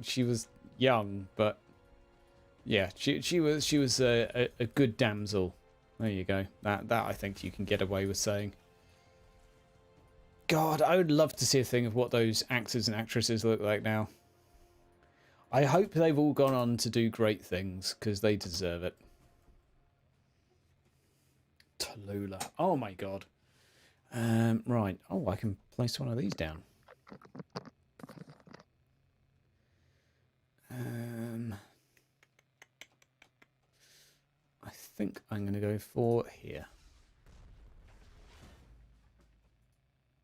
she was young, but yeah, she was a good damsel. There you go. That I think you can get away with saying. God, I would love to see a thing of what those actors and actresses look like now. I hope they've all gone on to do great things, because they deserve it. Tallulah. Oh my god. Right. Oh, I can place one of these down. I think I'm going to go for here.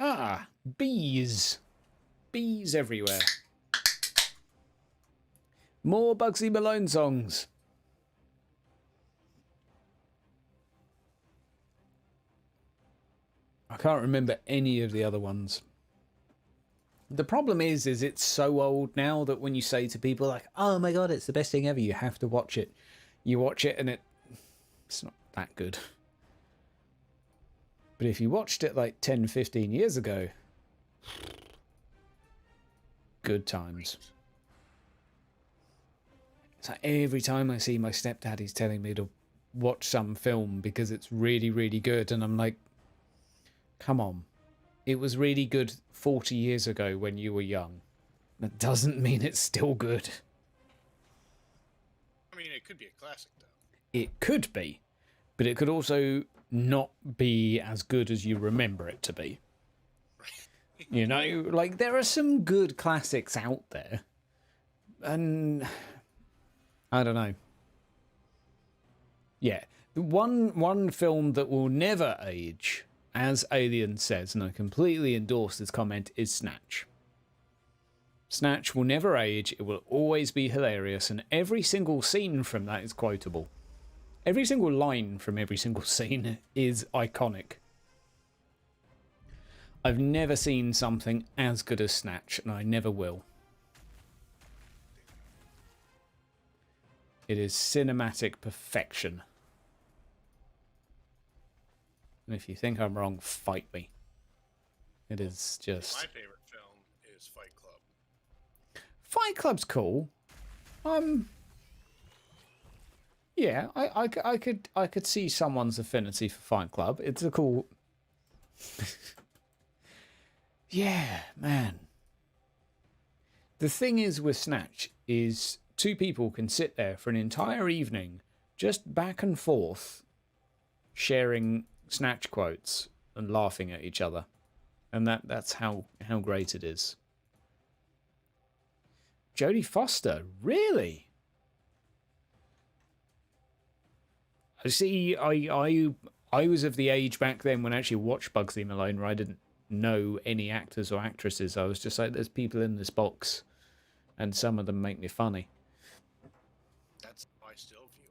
Ah, bees. Bees everywhere. More Bugsy Malone songs. I can't remember any of the other ones. The problem is it's so old now that when you say to people like, oh my god, it's the best thing ever, you have to watch it. You watch it and it's not that good. But if you watched it like 10, 15 years ago, good times. So every time I see my stepdad, he's telling me to watch some film because it's really, really good. And I'm like, come on. It was really good 40 years ago when you were young. That doesn't mean it's still good. I mean, it could be a classic, though. It could be. But it could also not be as good as you remember it to be. You know, like, there are some good classics out there. And I don't know. Yeah. One film that will never age, as Alien says, and I completely endorse this comment, is Snatch. Snatch will never age. It will always be hilarious. And every single scene from that is quotable. Every single line from every single scene is iconic. I've never seen something as good as Snatch, and I never will. It is cinematic perfection. And if you think I'm wrong, fight me. It is just... My favorite film is Fight Club. Fight Club's cool. Yeah, I could see someone's affinity for Fight Club. It's a cool... Yeah, man. The thing is with Snatch is two people can sit there for an entire evening just back and forth sharing Snatch quotes and laughing at each other. And that's how great it is. Jodie Foster, really? See, I was of the age back then when I actually watched Bugsy Malone where I didn't know any actors or actresses. I was just like, there's people in this box, and some of them make me funny. That's how I still view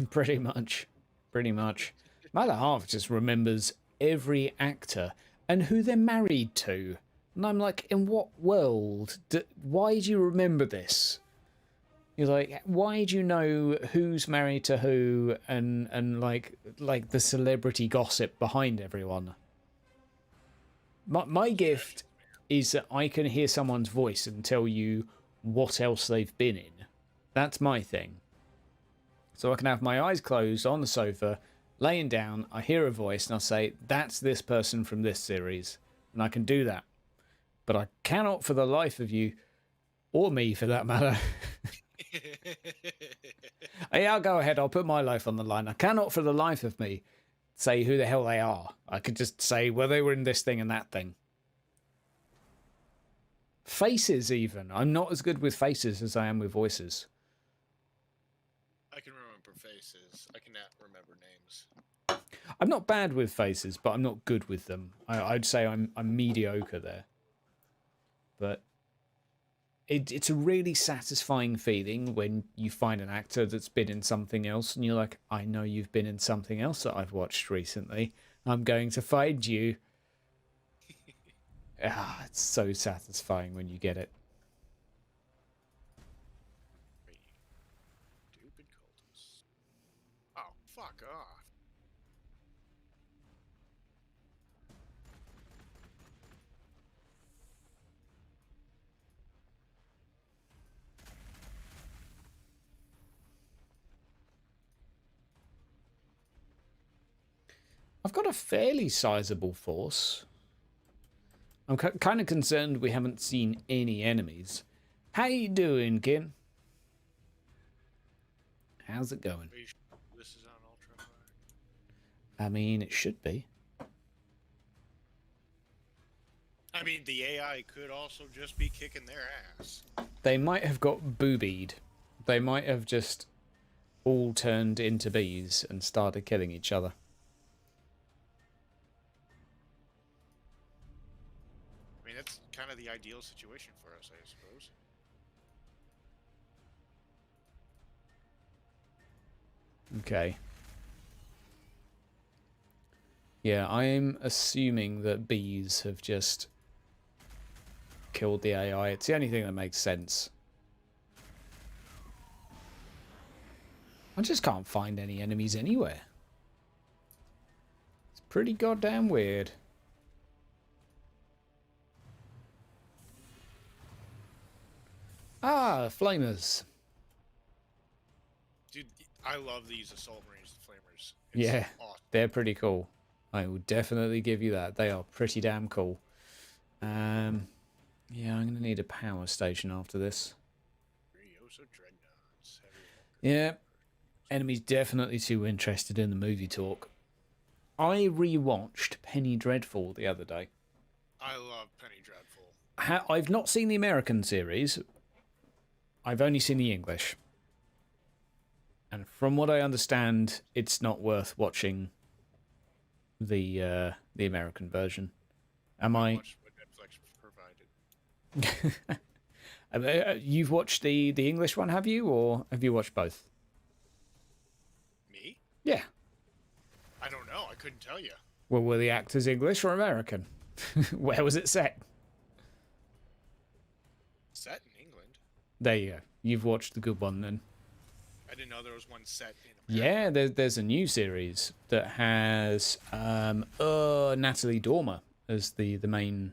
it. Pretty much. My other half just remembers every actor and who they're married to. And I'm like, in what world? Why do you remember this? You're like, why do you know who's married to who and like the celebrity gossip behind everyone? My gift is that I can hear someone's voice and tell you what else they've been in. That's my thing. So I can have my eyes closed on the sofa, laying down, I hear a voice and I say, that's this person from this series. And I can do that. But I cannot for the life of you, or me for that matter. Yeah, I'll go ahead. I'll put my life on the line. I cannot for the life of me say who the hell they are. I could just say, well, they were in this thing and that thing. Faces, even. I'm not as good with faces as I am with voices. I can remember faces. I cannot remember names. I'm not bad with faces, but I'm not good with them. I'd say I'm mediocre there. But it's a really satisfying feeling when you find an actor that's been in something else and you're like, I know you've been in something else that I've watched recently. I'm going to find you. It's so satisfying when you get it. Stupid cultists. Oh, fuck off. I've got a fairly sizable force. I'm kind of concerned we haven't seen any enemies. How you doing, Kin? How's it going? This is on ultra high. I mean, it should be. I mean, the AI could also just be kicking their ass. They might have got boobied. They might have just all turned into bees and started killing each other. I mean, that's kind of the ideal situation for us, I suppose. Okay. Yeah, I'm assuming that bees have just killed the AI. It's the only thing that makes sense. I just can't find any enemies anywhere. It's pretty goddamn weird. Ah, flamers. Dude, I love these assault marines, the flamers. It's Yeah, awesome. they're pretty cool. I will definitely give you that. They are pretty damn cool. Yeah, I'm going to need a power station after this. Yeah, enemy's definitely too interested in the movie talk. I rewatched Penny Dreadful the other day. I love Penny Dreadful. I've not seen the American series. I've only seen the English. And from what I understand, it's not worth watching the American version. Am I? Watch what Netflix provided. You've watched the English one, have you, or have you watched both? Me? Yeah. I don't know. I couldn't tell you. Well, were the actors English or American? Where was it set? Set in England. There you go. You've watched the good one then. I didn't know there was one set in America. Yeah, there's a new series that has Natalie Dormer as the main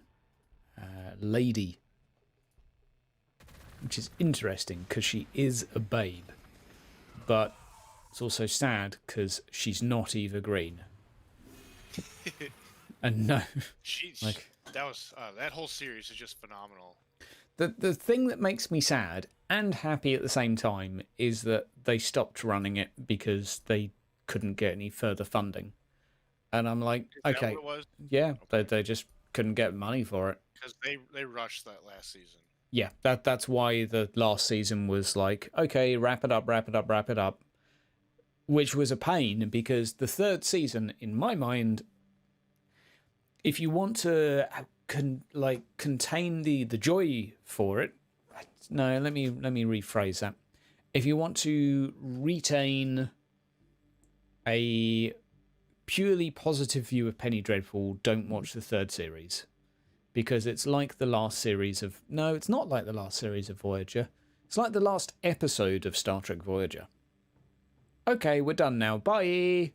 lady, which is interesting because she is a babe, but it's also sad because she's not Eva Green. And no, She's like that whole series is just phenomenal. The thing that makes me sad and happy at the same time is that they stopped running it because they couldn't get any further funding. And I'm like, Is that okay, what it was? yeah, Okay. they just couldn't get money for it. Because they rushed that last season. Yeah, that's why the last season was like, okay, wrap it up, wrap it up, wrap it up. Which was a pain because the third season, in my mind, if you want to contain the joy for it, no, let me rephrase that. If you want to retain a purely positive view of Penny Dreadful, don't watch the third series. Because it's like the last series of... No, it's not like the last series of Voyager. It's like the last episode of Star Trek Voyager. Okay, we're done now. Bye!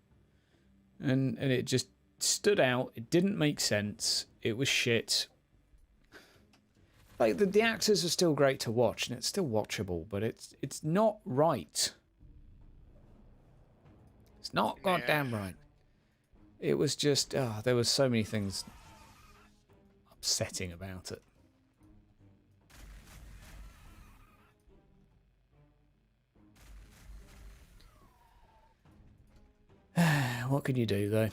And it just stood out. It didn't make sense. It was shit. Like, the actors are still great to watch, and it's still watchable, but it's not right. It's not goddamn right. It was just... there was so many things upsetting about it. What can you do, though?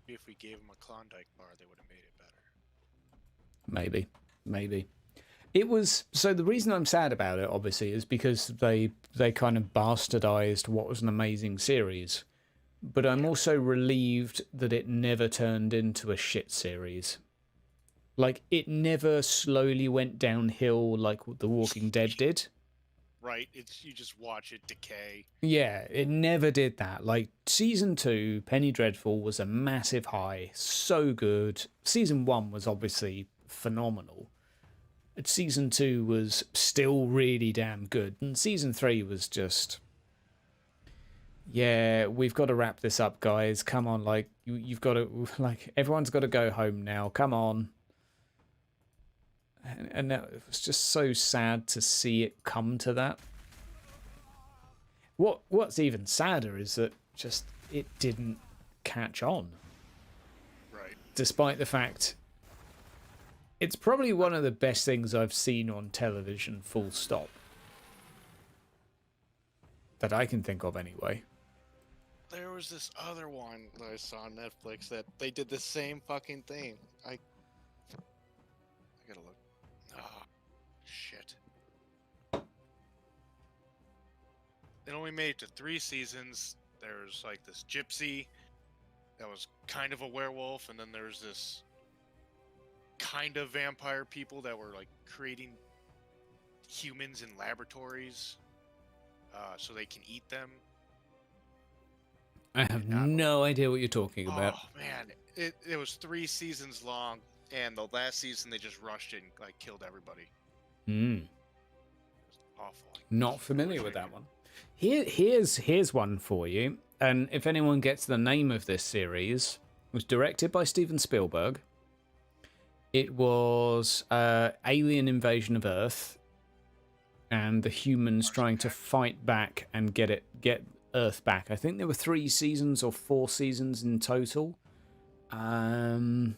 If we gave them a Klondike bar, they would have made it better. Maybe. It was... So the reason I'm sad about it, obviously, is because they kind of bastardized what was an amazing series. But I'm also relieved that it never turned into a shit series. Like, it never slowly went downhill like The Walking Dead did. Right, you just watch it decay. Yeah, it never did that. Like, Season 2, Penny Dreadful, was a massive high. So good. Season 1 was obviously phenomenal. Season 2 was still really damn good. And Season 3 was just... Yeah, we've got to wrap this up, guys. Come on, like, you've got to... Like, everyone's got to go home now. Come on. And it was just so sad to see it come to that. What's even sadder is that just it didn't catch on. Right. Despite the fact it's probably one of the best things I've seen on television, full stop. That I can think of anyway. There was this other one that I saw on Netflix that they did the same fucking thing. I gotta look. Ah, shit. It only made it to 3 seasons. There's like this gypsy that was kind of a werewolf, and then there's this kind of vampire people that were like creating humans in laboratories so they can eat them. I have no idea what you're talking about. Oh man, it was 3 seasons long, and the last season they just rushed it and like killed everybody. Hmm. Awful. Not familiar with that one. Here's one for you. And if anyone gets the name of this series, it was directed by Steven Spielberg. It was alien invasion of Earth, and the humans trying to fight back and get Earth back. I think there were 3 seasons or 4 seasons in total. Some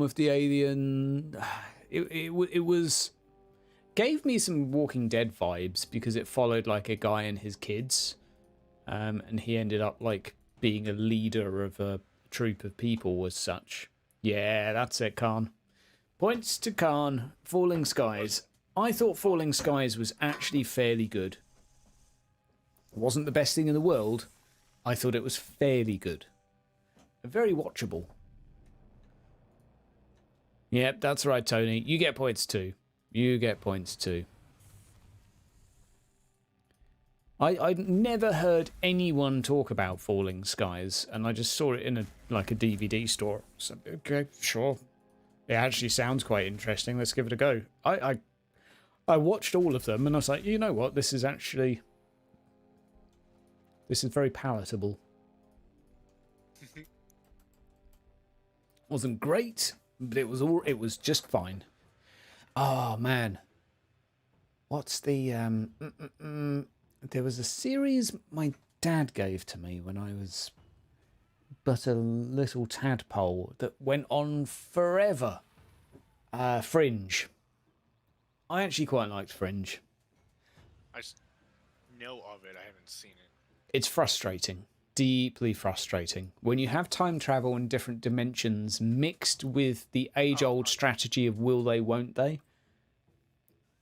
of the alien, it was gave me some Walking Dead vibes because it followed like a guy and his kids, and he ended up like being a leader of a troop of people as such. Yeah, that's it, Khan. Points to Khan. Falling Skies. I thought Falling Skies was actually fairly good. It wasn't the best thing in the world. I thought it was fairly good. Very watchable. Yep, that's right, Tony. You get points too. You get points too. I'd never heard anyone talk about Falling Skies, and I just saw it in a DVD store. So, okay, sure. It actually sounds quite interesting. Let's give it a go. I watched all of them, and I was like, you know what? This is very palatable. Wasn't great, but it was just fine. Oh man, what's the there was a series my dad gave to me when I was but a little tadpole that went on forever. Fringe. I actually quite liked Fringe. I know of it. I haven't seen it. It's frustrating. Deeply frustrating. When you have time travel in different dimensions mixed with the age-old strategy of will they, won't they.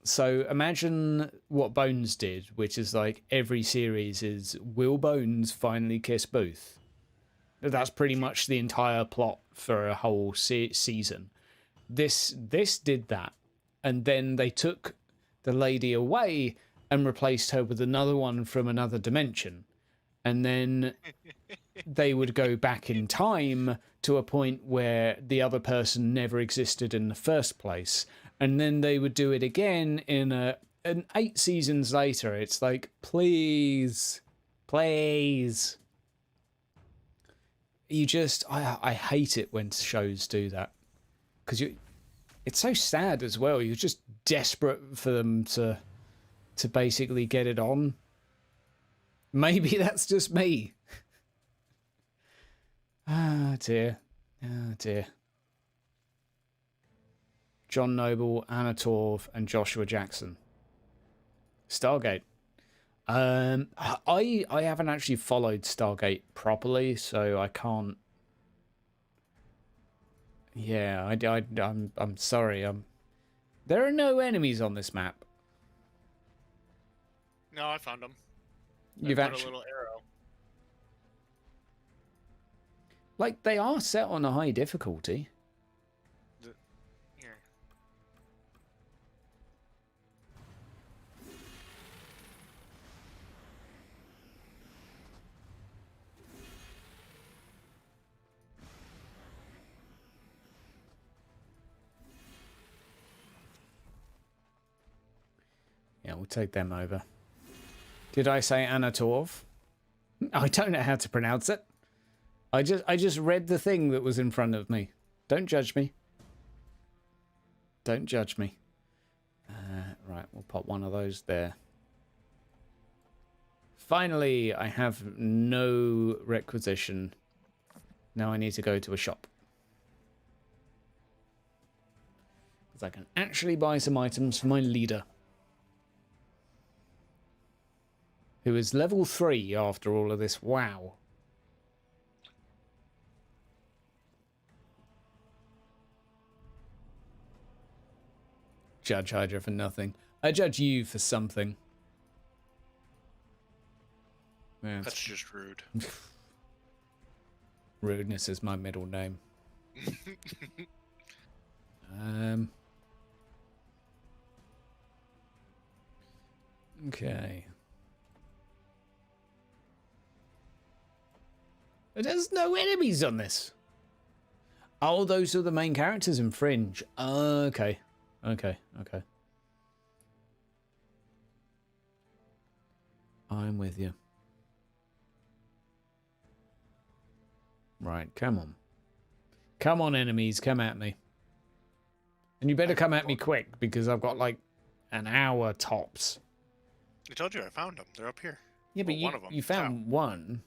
So imagine what Bones did, which is like every series is, will Bones finally kiss Booth? That's pretty much the entire plot for a whole season. This did that. And then they took the lady away and replaced her with another one from another dimension. And then they would go back in time to a point where the other person never existed in the first place. And then they would do it again in an 8 seasons later. It's like, please. You just, I hate it when shows do that. Because it's so sad as well. You're just desperate for them to basically get it on. Maybe that's just me. Ah, dear. Oh, dear. John Noble, Anna Torv, and Joshua Jackson. Stargate. I haven't actually followed Stargate properly, so I can't. Yeah, I'm sorry. There are no enemies on this map. No, I found them. You've put actually a little arrow. like they are set on a high difficulty. Here. Yeah, we'll take them over. Did I say Anatorv? I don't know how to pronounce it. I just read the thing that was in front of me. Don't judge me. Don't judge me. Right, we'll pop one of those there. Finally, I have no requisition. Now I need to go to a shop. Because I can actually buy some items for my leader. Who is level 3 after all of this. Wow. Judge Hydra for nothing. I judge you for something. Yeah. That's just rude. Rudeness is my middle name. Okay. But there's no enemies on this. Oh, those are the main characters in Fringe. Okay. Okay. I'm with you. Right, come on. Come on, enemies, come at me. And you better come at me quick, because I've got like an hour tops. I told you I found them. They're up here. Yeah, but Well, one of them you is found one.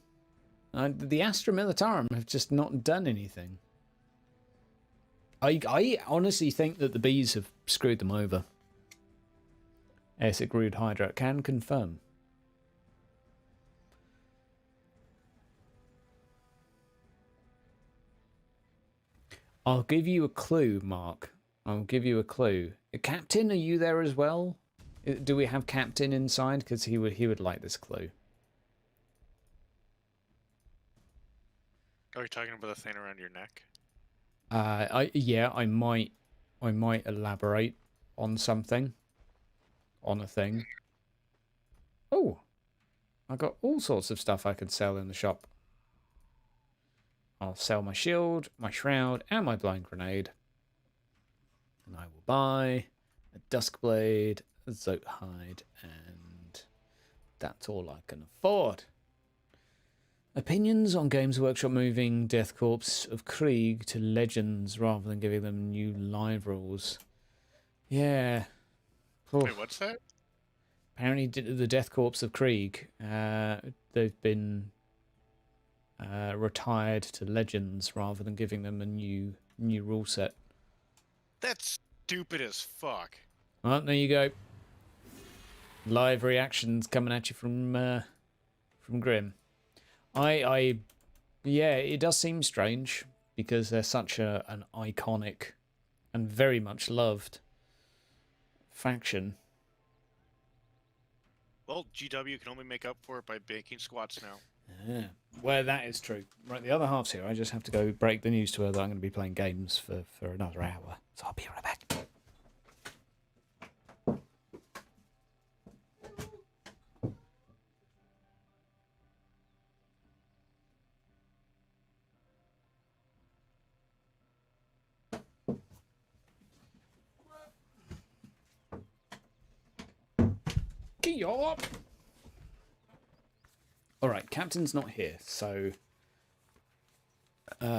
The Astra Militarum have just not done anything. I honestly think that the bees have screwed them over. Essex Rude Hydra can confirm. I'll give you a clue, Mark. I'll give you a clue. Captain, are you there as well? Do we have Captain inside? Because he would like this clue. Are you talking about the thing around your neck? I might elaborate on something. On a thing. Oh, I got all sorts of stuff I can sell in the shop. I'll sell my shield, my shroud, and my blind grenade. And I will buy a duskblade, a zoat hide, and that's all I can afford. Opinions on Games Workshop moving Death Corps of Krieg to Legends rather than giving them new live rules. Yeah. Wait, what's that? Apparently the Death Corps of Krieg, they've been retired to Legends rather than giving them a new rule set. That's stupid as fuck. Well, there you go. Live reactions coming at you from Grim. Yeah, it does seem strange because they're such an iconic and very much loved faction. Well, GW can only make up for it by making squats now. Yeah, well, that is true. Right, the other half's here. I just have to go break the news to her that I'm going to be playing games for another hour. So I'll be right back. Yup. All right, Captain's not here, so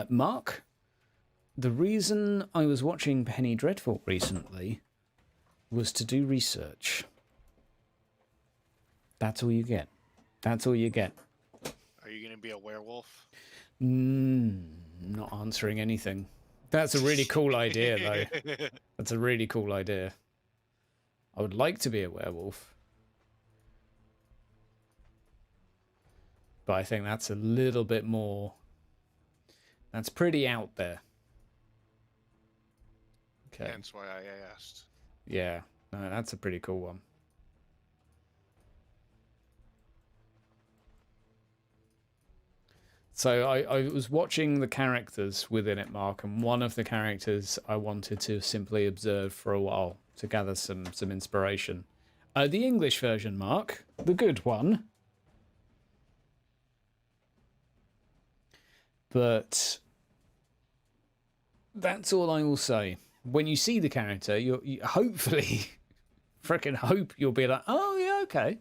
Mark, the reason I was watching Penny Dreadful recently was to do research. That's all you get. That's all you get. Are you going to be a werewolf? Not answering anything. That's a really cool idea, though. That's a really cool idea. I would like to be a werewolf. But I think that's a little bit more... That's pretty out there. Okay. That's why I asked. Yeah, no, that's a pretty cool one. So I was watching the characters within it, Mark, and one of the characters I wanted to simply observe for a while to gather some inspiration. The English version, Mark, the good one. But that's all I will say. When you see the character, you hopefully, freaking hope you'll be like, oh yeah, okay.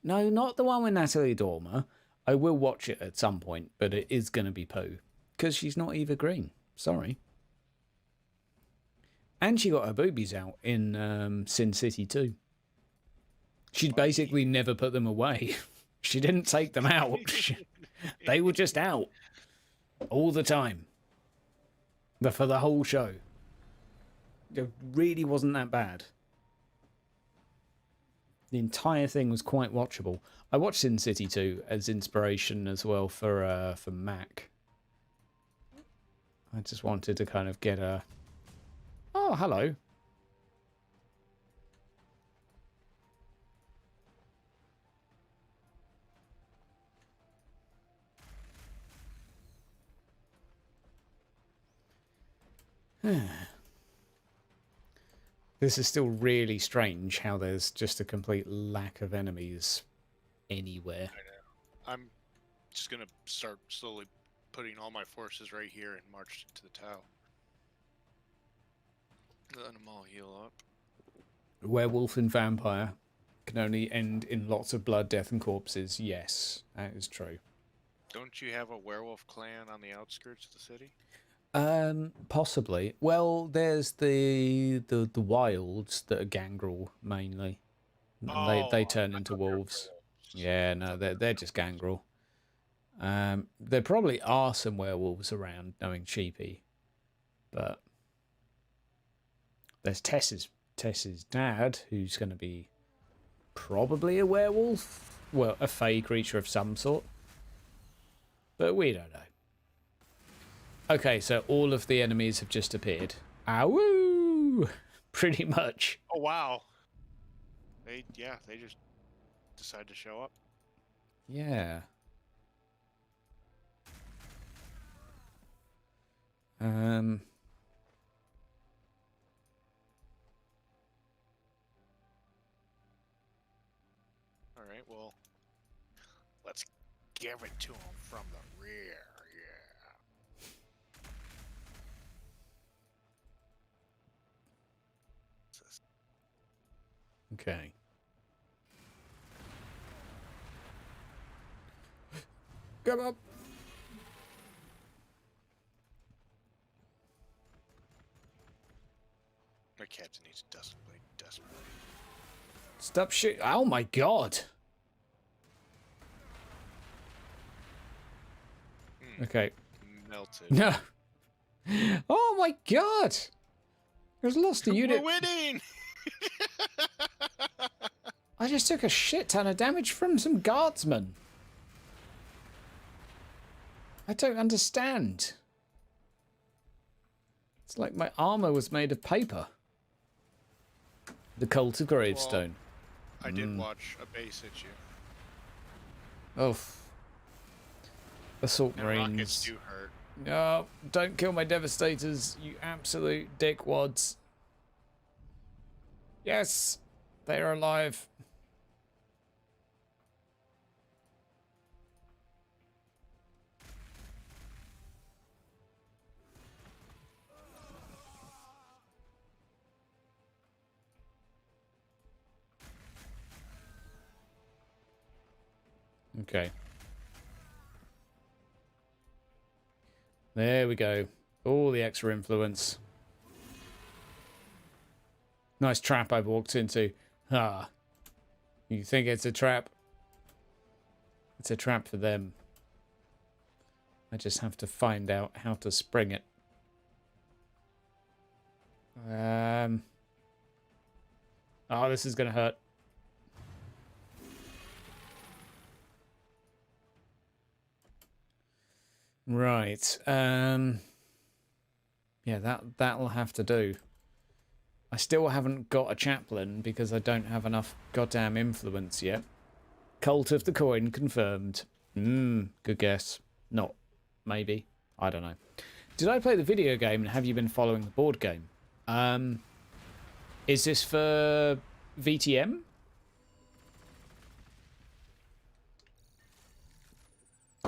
No, not the one with Natalie Dormer. I will watch it at some point, but it is going to be Poe. Because she's not Eva Green. Sorry. And she got her boobies out in Sin City 2. She'd basically never put them away. She didn't take them out. They were just out. All the time. For the whole show. It really wasn't that bad. The entire thing was quite watchable. I watched Sin City 2 as inspiration as well for Mac. I just wanted to kind of get a... Oh, hello. This is still really strange how there's just a complete lack of enemies anywhere. I know. I'm just going to start slowly putting all my forces right here and march to the Tau. Let them all heal up. Werewolf and vampire can only end in lots of blood, death, and corpses. Yes, that is true. Don't you have a werewolf clan on the outskirts of the city? Possibly. Well, there's the wilds that are gangrel mainly. And they turn into wolves. Yeah, no, they're just gangrel. There probably are some werewolves around, knowing Cheapy, but there's Tess's dad, who's going to be probably a werewolf. Well, a fey creature of some sort, but we don't know. Okay, so all of the enemies have just appeared. Awoo! Pretty much. Oh, wow. They just decided to show up. Yeah. All right, well, let's give it to them from the rear. Okay. Come up. My captain needs desperately. Stop shooting. Oh my god. Okay. Melted. No. Oh my god! There's lost a unit. We're winning! I just took a shit ton of damage from some guardsmen. I don't understand. It's like my armor was made of paper. The cult of Gravestone. Well, I did watch a base hit you. Oh. Assault And Marines. rockets do hurt. No, don't kill my Devastators, you absolute dickwads. Yes, they are alive. Okay. There we go. All the extra influence. Nice trap I've walked into. Ah. You think it's a trap? It's a trap for them. I just have to find out how to spring it. Oh, this is going to hurt. Right. Yeah, that'll have to do. I still haven't got a chaplain because I don't have enough goddamn influence yet. Cult of the Coin confirmed. Good guess. Not. Maybe. I don't know. Did I play the video game and have you been following the board game? Is this for VTM?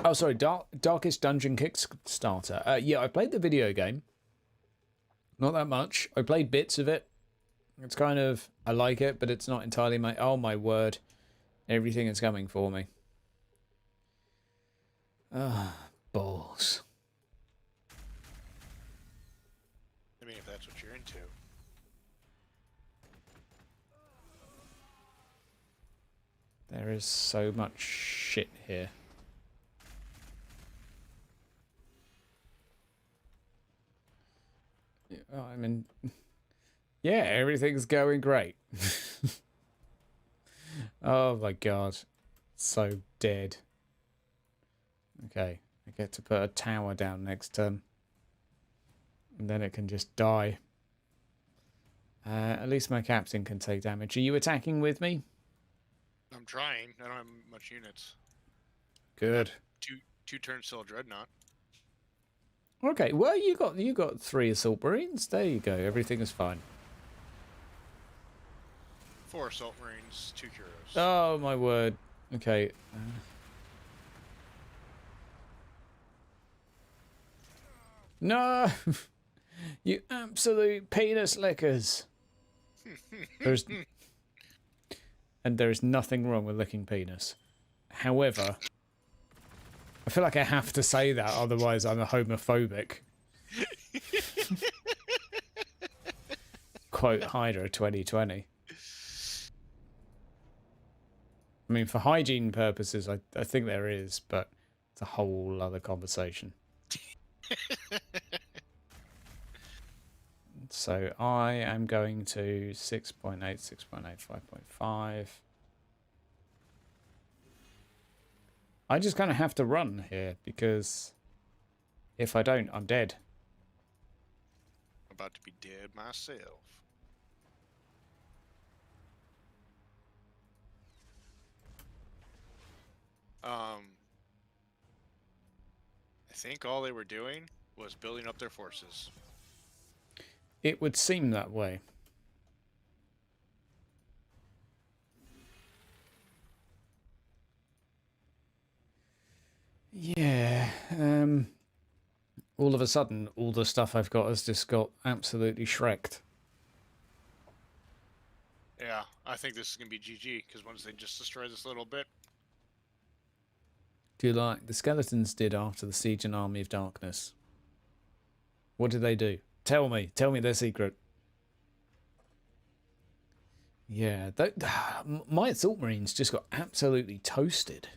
Oh, sorry, Darkest Dungeon Kickstarter. Yeah, I played the video game. Not that much. I played bits of it. It's kind of, I like it, but it's not entirely my, oh my word. Everything is coming for me. Ah, balls. I mean, if that's what you're into. There is so much shit here. I mean, yeah, everything's going great. Oh my god. So dead. Okay, I get to put a tower down next turn. And then it can just die. At least my captain can take damage. Are you attacking with me? I'm trying. I don't have much units. Good. Two turnstile dreadnought. Okay, well you got 3 assault marines. There you go. Everything is fine. 4 assault marines, 2 Kuros. Oh my word. Okay. No! You absolute penis lickers. There's nothing wrong with licking penis. However, I feel like I have to say that, otherwise I'm a homophobic. Quote Hydra 2020. I mean, for hygiene purposes, I think there is, but it's a whole other conversation. So I am going to 6.8, 6.8, 5.5. I just kind of have to run here because if I don't, I'm dead. I'm about to be dead myself. I think all they were doing was building up their forces. It would seem that way. Yeah. All of a sudden, all the stuff I've got has just got absolutely shreked. Yeah, I think this is going to be GG, because once they just destroy this little bit... Do you like the skeletons did after the Siege and Army of Darkness? What did they do? Tell me their secret. Yeah, my assault marines just got absolutely toasted.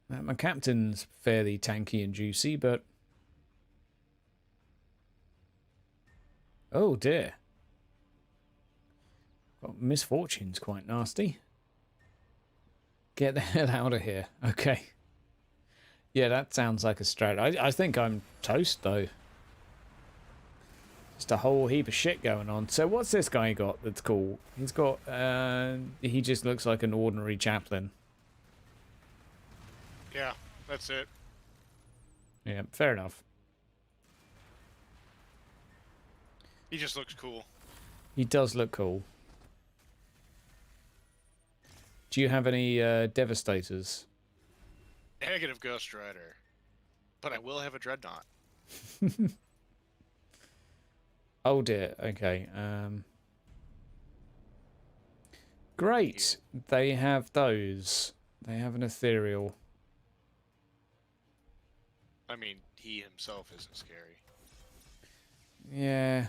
My captain's fairly tanky and juicy, but... Oh dear. Well, misfortune's quite nasty. Get the hell out of here. Okay. Yeah, that sounds like a strat. I think I'm toast, though. Just a whole heap of shit going on. So what's this guy got that's cool? He's got... he just looks like an ordinary chaplain. Yeah, that's it. Yeah, fair enough. He just looks cool. He does look cool. Do you have any Devastators? Negative Ghost Rider. But I will have a Dreadnought. Oh dear, okay. Great. They have those. They have an Ethereal. I mean, he himself isn't scary. Yeah.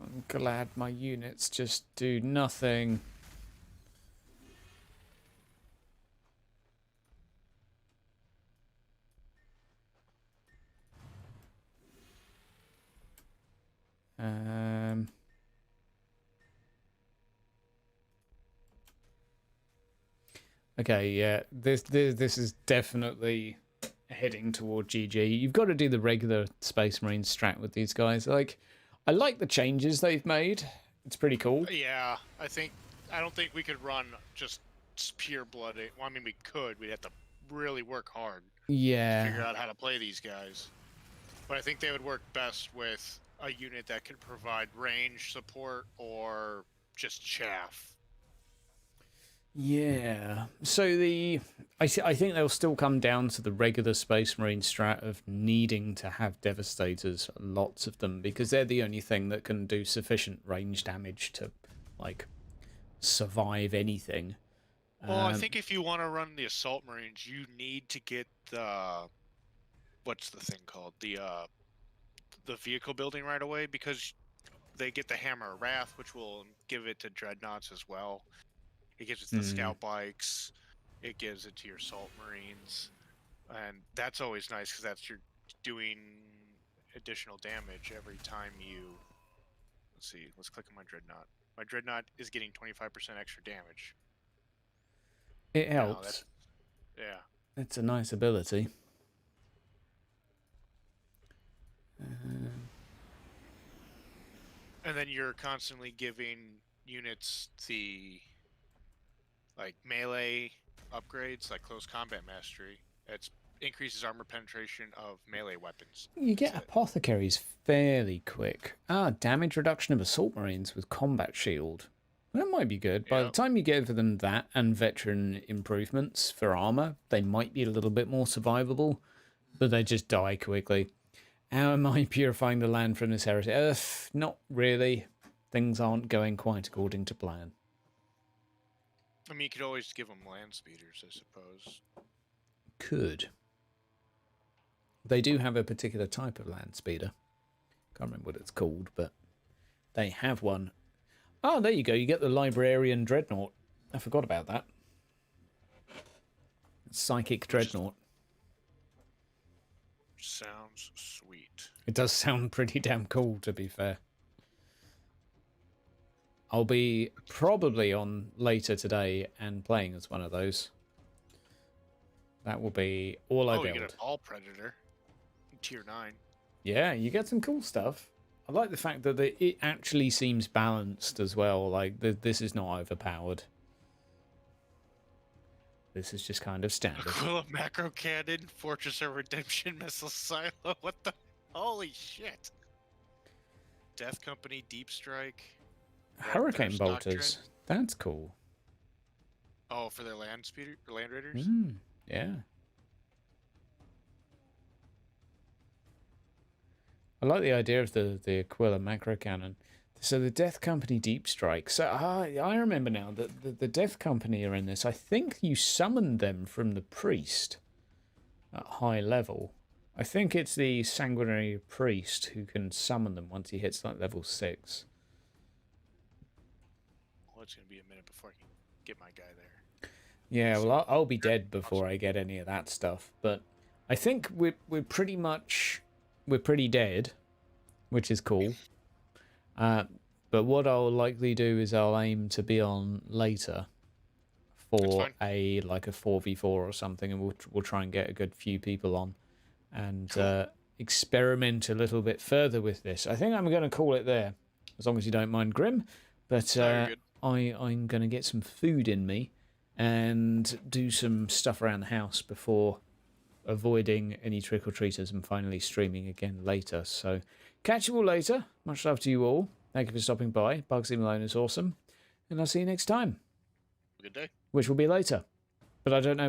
I'm glad my units just do nothing. Okay, yeah, this is definitely heading toward GG. You've got to do the regular Space Marine strat with these guys. Like, I like the changes they've made. It's pretty cool. Yeah, I don't think we could run just pure blood. Well, I mean, we could. We'd have to really work hard. Yeah. To figure out how to play these guys. But I think they would work best with a unit that could provide range support or just chaff. Yeah. So I think they'll still come down to the regular Space Marine strat of needing to have Devastators, lots of them, because they're the only thing that can do sufficient range damage to, like, survive anything. Well, I think if you want to run the Assault Marines, you need to get the... What's the thing called? The vehicle building right away, because they get the Hammer of Wrath, which will give it to Dreadnoughts as well. It gives it to the Scout Bikes. It gives it to your Assault Marines. And that's always nice, because that's you're doing additional damage every time you... Let's see, let's click on my Dreadnought. My Dreadnought is getting 25% extra damage. It helps. Yeah. It's a nice ability. And then you're constantly giving units the melee upgrades, like close combat mastery. It increases armor penetration of melee weapons. You get apothecaries fairly quick. Damage reduction of Assault Marines with combat shield. That might be good. By the time you give them that and veteran improvements for armor, they might be a little bit more survivable, but they just die quickly. How am I purifying the land from this heresy? Not really. Things aren't going quite according to plan. I mean, you could always give them land speeders, I suppose. Could. They do have a particular type of land speeder. Can't remember what it's called, but they have one. Oh, there you go. You get the Librarian Dreadnought. I forgot about that. Psychic Dreadnought. Sounds sweet. It does sound pretty damn cool, to be fair. I'll be probably on later today and playing as one of those. That will be all I build. You get an All Predator. Tier 9. Yeah, you get some cool stuff. I like the fact that it actually seems balanced as well. Like, this is not overpowered. This is just kind of standard. Aquila Macro Cannon, Fortress of Redemption, Missile Silo. What the? Holy shit. Death Company, Deep Strike. Hurricane Bolters. That's cool. Oh, for their land raiders? Yeah. I like the idea of the Aquila Macro Cannon. So the Death Company Deep Strike. So I remember now that the Death Company are in this. I think you summoned them from the Priest at high level. I think it's the sanguinary priest who can summon them once he hits like level 6. Well, it's gonna be a minute before I can get my guy there. Yeah, well, I'll be dead before I get any of that stuff. But I think we're pretty dead, which is cool. But what I'll likely do is I'll aim to be on later for a 4v4 or something, and we'll try and get a good few people on and experiment a little bit further with this. I think I'm going to call it there, as long as you don't mind, Grim. But I'm going to get some food in me and do some stuff around the house before avoiding any trick-or-treaters and finally streaming again later. So catch you all later. Much love to you all. Thank you for stopping by. Bugsy Malone is awesome. And I'll see you next time. Good day. Which will be later. But I don't know